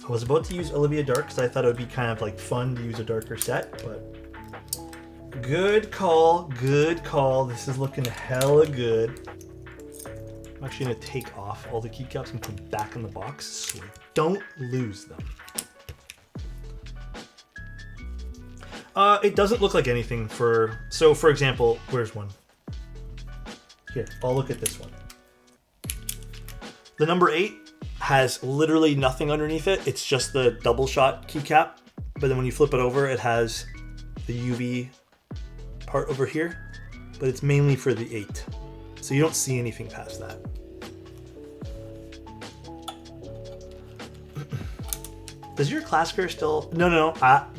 I was about to use Olivia Dark because I thought it would be kind of like fun to use a darker set, but good call, good call. This is looking hella good. I'm actually going to take off all the keycaps and put them back in the box so I don't lose them. It doesn't look like anything for... So, for example, where's one? Here, I'll look at this one. The number 8 has literally nothing underneath it. It's just the double shot keycap. But then when you flip it over, it has the UV part over here. But it's mainly for the 8. So you don't see anything past that. Does your Classicer still... No.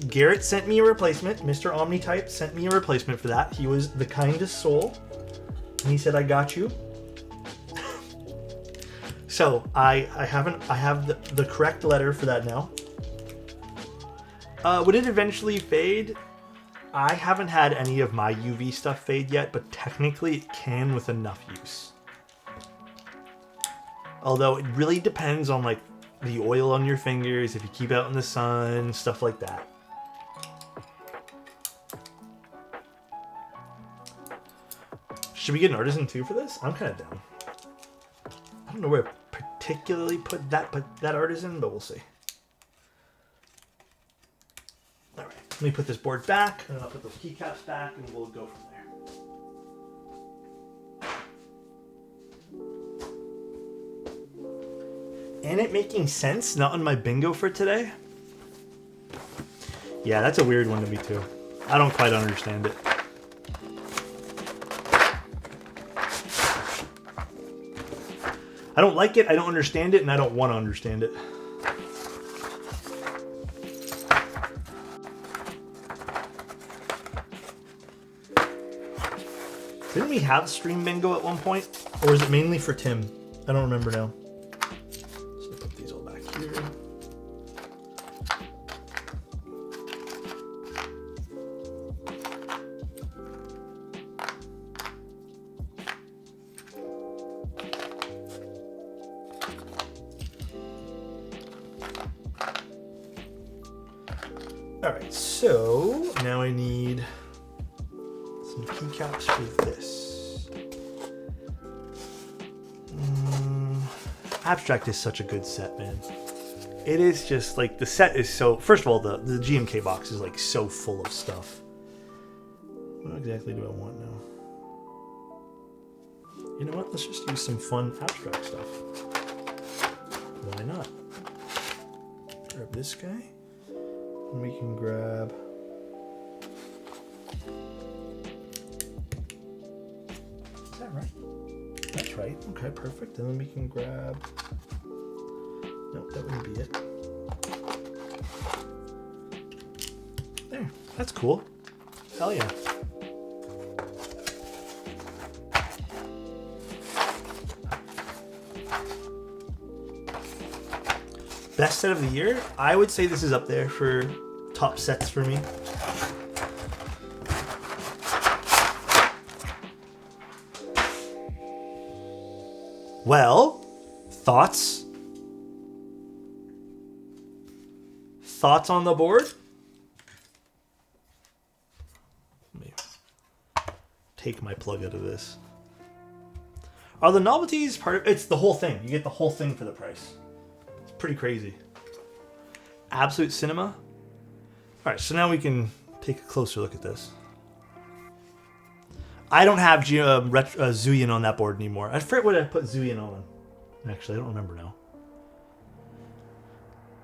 Garrett sent me a replacement. Mr. Omnitype sent me a replacement for that. He was the kindest soul. And he said, I got you. So I have the correct letter for that now. Would it eventually fade? I haven't had any of my UV stuff fade yet, but technically it can with enough use. Although it really depends on like the oil on your fingers, if you keep out in the sun, stuff like that. Should we get an artisan too for this? I'm kind of down. I don't know where I particularly put that artisan, but we'll see. All right, let me put this board back, and then I'll put those keycaps back, and we'll go from there. And it making sense not on my bingo for today? Yeah, that's a weird one to me too. I don't quite understand it. I don't like it, I don't understand it, and I don't want to understand it. Didn't we have stream bingo at one point? Or is it mainly for Tim? I don't remember now. Alright, so now I need some keycaps for this. Abstract is such a good set, man. It is just like the set is so. First of all, the GMK box is like so full of stuff. What exactly do I want now? You know what? Let's just use some fun abstract stuff. Why not? Grab this guy. And we can grab... Is that right? That's right. Okay, perfect. And then we can grab... Nope, that wouldn't be it. There. That's cool. Hell yeah. Best set of the year? I would say this is up there for top sets for me. Well, thoughts? Thoughts on the board? Let me take my plug out of this. Are the novelties part of... It's the whole thing. You get the whole thing for the price. Pretty crazy. Absolute Cinema. All right, so now we can take a closer look at this. I don't have Zuyin on that board anymore. I forget what I put Zuyin on. Actually, I don't remember now.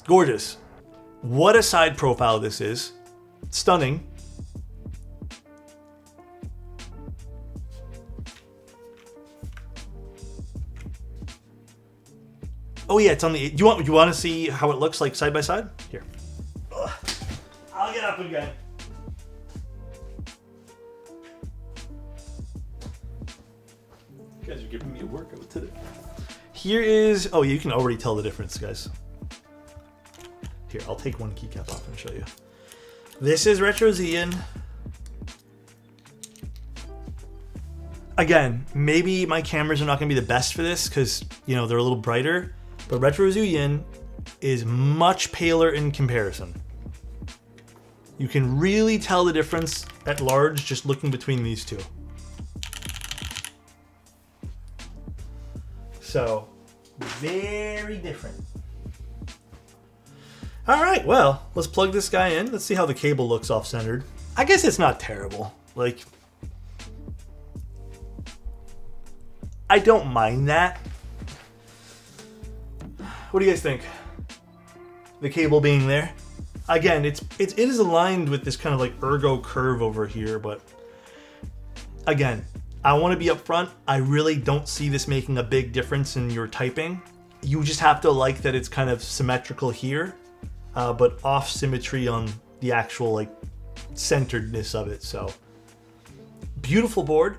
Gorgeous. What a side profile this is. Stunning. Oh yeah, it's on the... You want to see how it looks like side by side? Here. Ugh. I'll get up again. You guys are giving me a workout today. Here is... Oh, you can already tell the difference, guys. Here, I'll take one keycap off and show you. This is Retro Zeon. Again, maybe my cameras are not going to be the best for this because, you know, they're a little brighter. But Retro Zuyin is much paler in comparison. You can really tell the difference at large just looking between these two. So, very different. Alright, well, let's plug this guy in. Let's see how the cable looks off-centered. I guess it's not terrible. Like, I don't mind that. What do you guys think? The cable being there. Again, it is aligned with this kind of like ergo curve over here, but again, I want to be upfront. I really don't see this making a big difference in your typing. You just have to like that it's kind of symmetrical here, but off symmetry on the actual like centeredness of it. So beautiful board.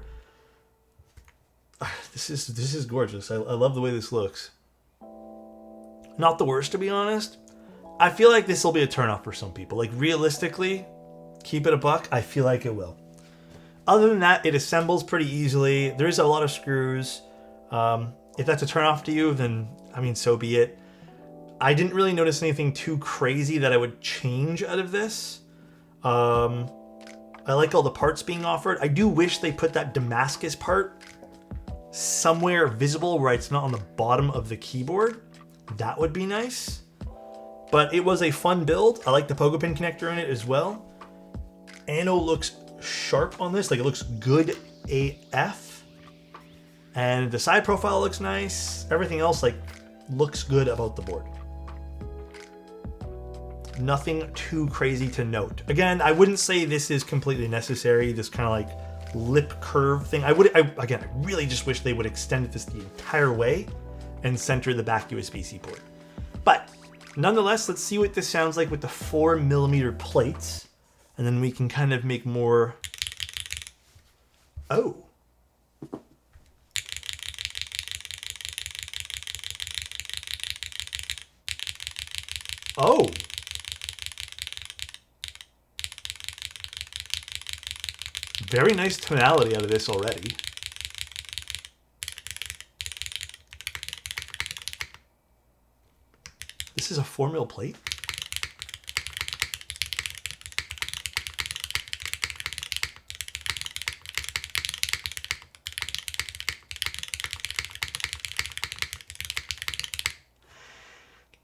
This is gorgeous. I love the way this looks. Not the worst, to be honest. I feel like this will be a turnoff for some people. Like, realistically, keep it a buck, I feel like it will. Other than that, it assembles pretty easily. There's a lot of screws. If that's a turnoff to you, then, I mean, so be it. I didn't really notice anything too crazy that I would change out of this. I like all the parts being offered. I do wish they put that Damascus part somewhere visible where it's not on the bottom of the keyboard. That would be nice. But it was a fun build. I like the pogo pin connector in it as well. Anno looks sharp on this. Like, it looks good AF. And the side profile looks nice. Everything else, like, looks good about the board. Nothing too crazy to note. Again, I wouldn't say this is completely necessary. This kind of like lip curve thing. I really just wish they would extend this the entire way and center the back USB-C port. But nonetheless, let's see what this sounds like with the 4mm plates, and then we can kind of make more. Oh. Oh. Very nice tonality out of this already. This is a 4mm plate?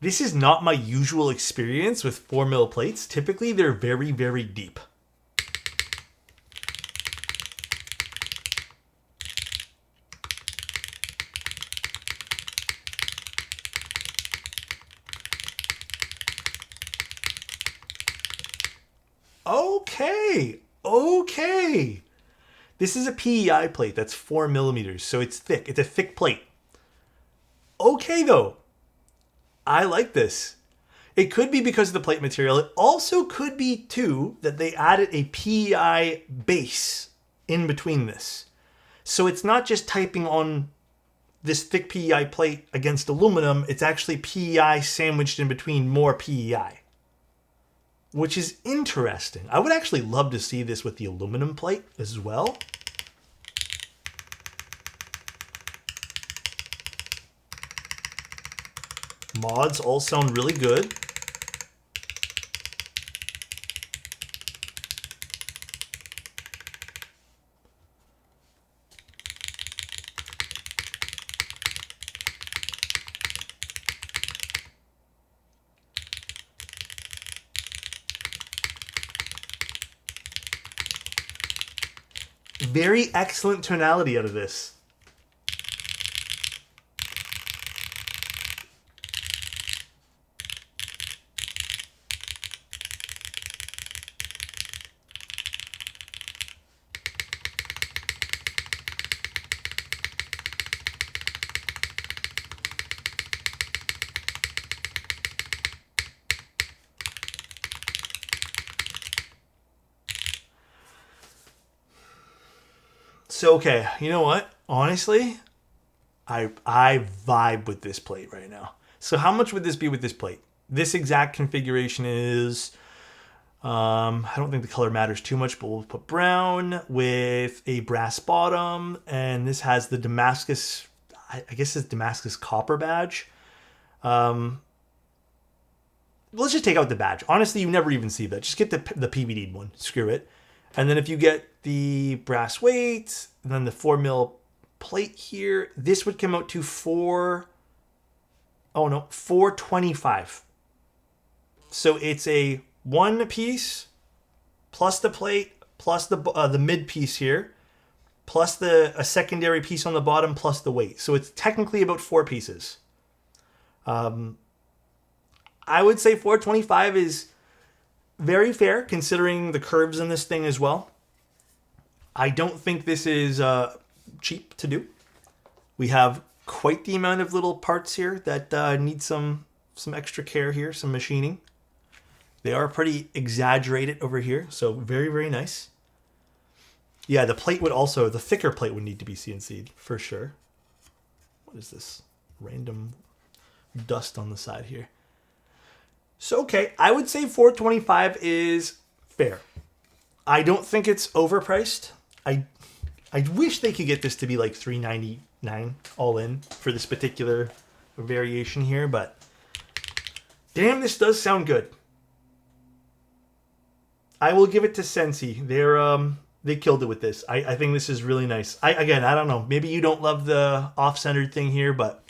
This is not my usual experience with 4mm plates. Typically, they're very, very deep. Okay. This is a PEI plate that's 4mm, so it's thick. It's a thick plate. Okay, though. I like this. It could be because of the plate material. It also could be, too, that they added a PEI base in between this. So it's not just typing on this thick PEI plate against aluminum. It's actually PEI sandwiched in between more PEI. Which is interesting. I would actually love to see this with the aluminum plate as well. Mods all sound really good. Very excellent tonality out of this. So, okay, you know what? Honestly, I vibe with this plate right now. So how much would this be with this plate? This exact configuration is, I don't think the color matters too much, but we'll put brown with a brass bottom. And this has the Damascus, I guess it's Damascus copper badge. Let's just take out the badge. Honestly, you never even see that. Just get the PVD one. Screw it. And then if you get the brass weight, and then the 4mm plate here, this would come out to $425. So it's a one piece plus the plate plus the mid piece here plus a secondary piece on the bottom, plus the weight. So it's technically about 4 pieces. I would say 425 is very fair considering the curves in this thing as well. I don't think this is cheap to do. We have quite the amount of little parts here that need some extra care here, some machining. They are pretty exaggerated over here, so very, very nice. Yeah, the thicker plate would need to be CNC'd for sure. What is this? Random dust on the side here. So, okay, I would say 425 is fair. I don't think it's overpriced. I wish they could get this to be like $399 all in for this particular variation here, but damn, this does sound good. I will give it to Sensi. They killed it with this. I think this is really nice. I don't know. Maybe you don't love the off-centered thing here, but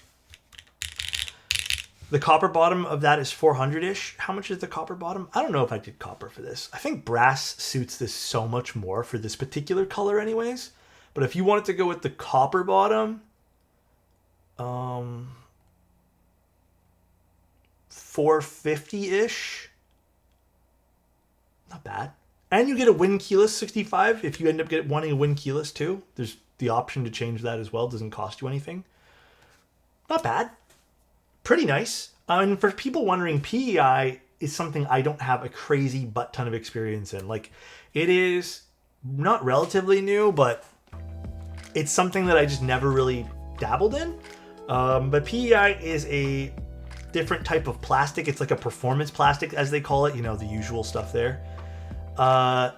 the copper bottom of that is 400-ish. How much is the copper bottom? I don't know if I did copper for this. I think brass suits this so much more for this particular color anyways. But if you wanted to go with the copper bottom, 450-ish. Not bad. And you get a win keyless 65 if you end up wanting a win keyless too. There's the option to change that as well. It doesn't cost you anything. Not bad. Pretty nice. And for people wondering, PEI is something I don't have a crazy butt ton of experience in. Like, it is not relatively new, but it's something that I just never really dabbled in. But PEI is a different type of plastic. It's like a performance plastic, as they call it. You know, the usual stuff there. I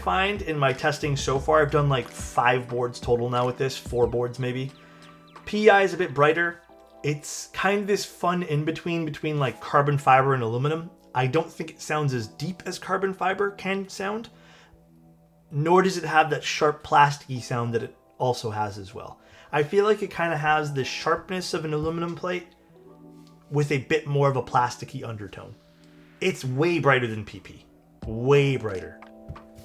find in my testing so far, I've done like 5 boards total now with this, 4 boards maybe. PEI is a bit brighter. It's kind of this fun in-between like carbon fiber and aluminum. I don't think it sounds as deep as carbon fiber can sound, nor does it have that sharp plasticky sound that it also has as well. I feel like it kind of has the sharpness of an aluminum plate with a bit more of a plasticky undertone. It's way brighter than PP. Way brighter.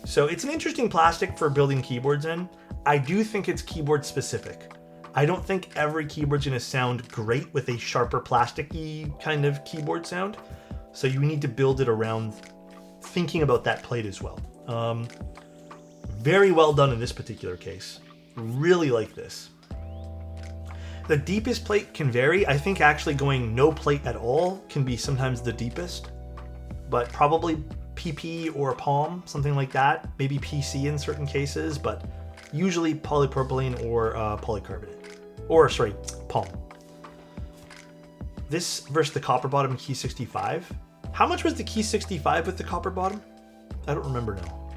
So it's an interesting plastic for building keyboards in. I do think it's keyboard specific. I don't think every keyboard's going to sound great with a sharper plasticky kind of keyboard sound. So you need to build it around thinking about that plate as well. Very well done in this particular case. Really like this. The deepest plate can vary. I think actually going no plate at all can be sometimes the deepest. But probably PP or Palm, something like that. Maybe PC in certain cases, but usually polypropylene or polycarbonate. Or, sorry, Palm. This versus the copper bottom Key 65. How much was the Key 65 with the copper bottom? I don't remember now.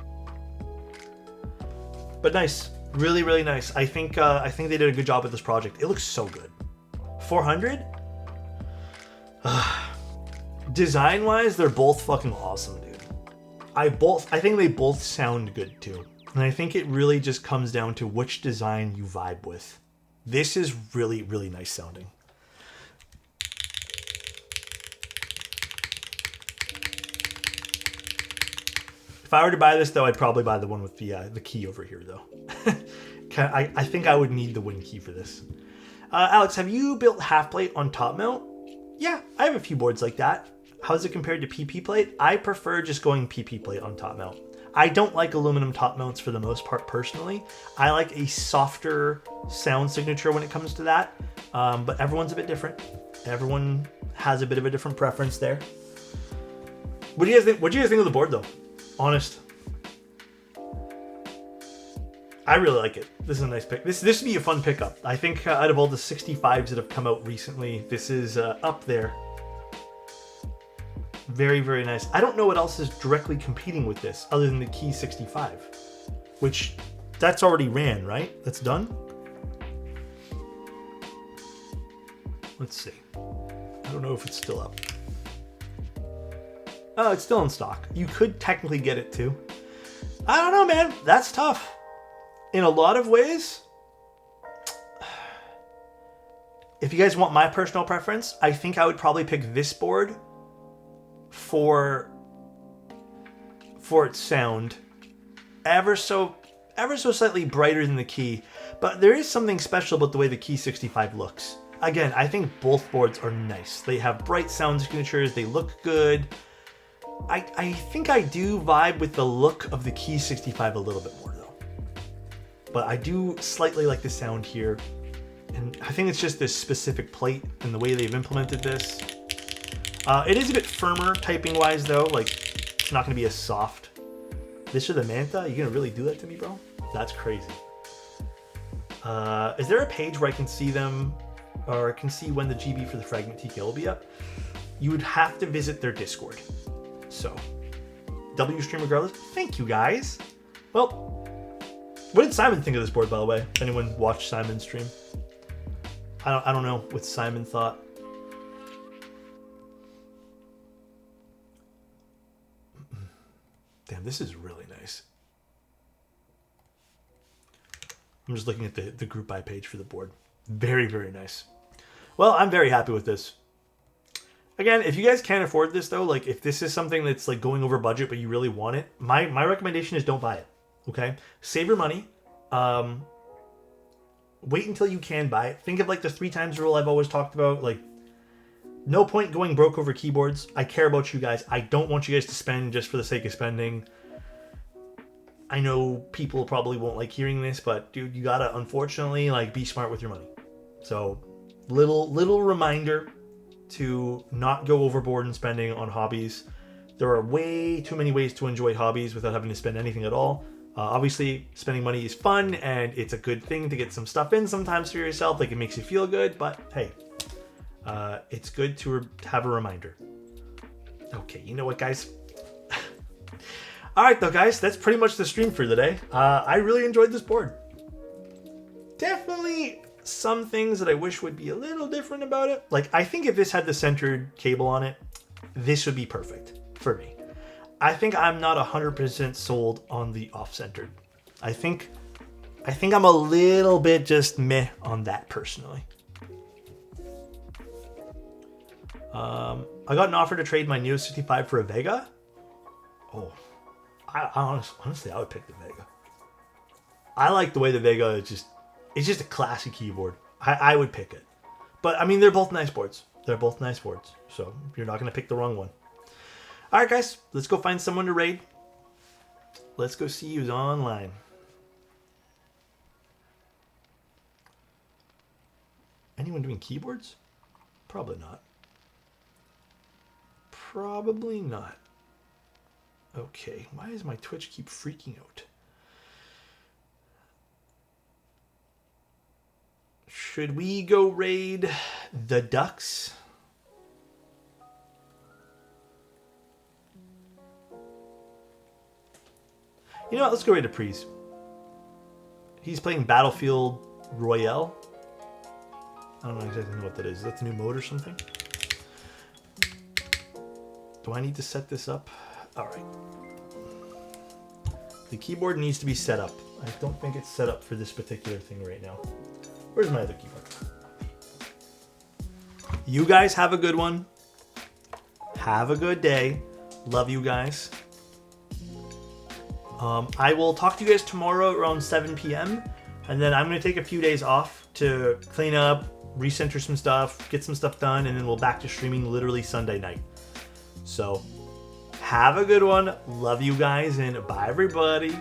But nice. Really, really nice. I think they did a good job with this project. It looks so good. 400? Design-wise, they're both fucking awesome, dude. I think they both sound good too. And I think it really just comes down to which design you vibe with. This is really, really nice sounding. If I were to buy this, though, I'd probably buy the one with the key over here, though. I think I would need the win key for this. Alex, have you built half plate on top mount? Yeah, I have a few boards like that. How's it compared to PP plate? I prefer just going PP plate on top mount. I don't like aluminum top mounts for the most part personally. I like a softer sound signature when it comes to that. But everyone's a bit different. Everyone has a bit of a different preference there. What do you guys think? What do you guys think of the board though? Honest. I really like it. This is a nice pick. This would be a fun pickup. I think out of all the 65s that have come out recently, this is up there. Very, very nice. I don't know what else is directly competing with this other than the Key 65, which that's already ran, right? That's done. Let's see. I don't know if it's still up. Oh, it's still in stock. You could technically get it too. I don't know, man. That's tough. In a lot of ways, if you guys want my personal preference, I think I would probably pick this board for its sound ever so ever so slightly brighter than the Key, but there is something special about the way the Key 65 looks. Again, I think both boards are nice. They have bright sound signatures, they look good. I think I do vibe with the look of the Key 65 a little bit more though. But I do slightly like the sound here. And I think it's just this specific plate and the way they've implemented this. It is a bit firmer typing wise though, like it's not gonna be as soft. This or the Manta? You gonna really do that to me, bro? That's crazy. Is there a page where I can see them, or I can see when the GB for the Fragment TK will be up? You would have to visit their Discord. So, W stream regardless. Thank you guys. Well, what did Simon think of this board, by the way? If anyone watched Simon's stream? I don't know what Simon thought. Damn, this is really nice. I'm just looking at the group buy page for the board. Very, very nice. Well, I'm very happy with this. Again, if you guys can't afford this though, like if this is something that's like going over budget but you really want it, my recommendation is don't buy it. Okay? Save your money. Wait until you can buy it. Think of like the 3 times rule I've always talked about. Like, no point going broke over keyboards. I care about you guys. I don't want you guys to spend just for the sake of spending. I know people probably won't like hearing this, but dude, you gotta unfortunately like be smart with your money. So, little reminder to not go overboard in spending on hobbies. There are way too many ways to enjoy hobbies without having to spend anything at all. Obviously, spending money is fun, and it's a good thing to get some stuff in sometimes for yourself. Like, it makes you feel good, but hey, it's good to have a reminder. Okay, you know what, guys? All right, though, guys, that's pretty much the stream for today. I really enjoyed this board. Definitely some things that I wish would be a little different about it. Like, I think if this had the centered cable on it, this would be perfect for me. I think I'm not 100% sold on the off-centered. I think I'm a little bit just meh on that personally. I got an offer to trade my Neo 65 for a Vega. Oh, I honestly, I would pick the Vega. I like the way the Vega is it's just a classy keyboard. I would pick it. But, I mean, they're both nice boards. They're both nice boards. So, you're not going to pick the wrong one. Alright, guys. Let's go find someone to raid. Let's go see who's online. Anyone doing keyboards? Probably not. Probably not. Okay. Why does my Twitch keep freaking out? Should we go raid the Ducks? You know what? Let's go raid a Prees. He's playing Battlefield Royale. I don't know exactly what that is. Is that the new mode or something? Do I need to set this up? All right. The keyboard needs to be set up. I don't think it's set up for this particular thing right now. Where's my other keyboard? You guys have a good one. Have a good day. Love you guys. I will talk to you guys tomorrow around 7 p.m. And then I'm going to take a few days off to clean up, recenter some stuff, get some stuff done, and then we'll back to streaming literally Sunday night. So, have a good one. Love you guys, and bye everybody.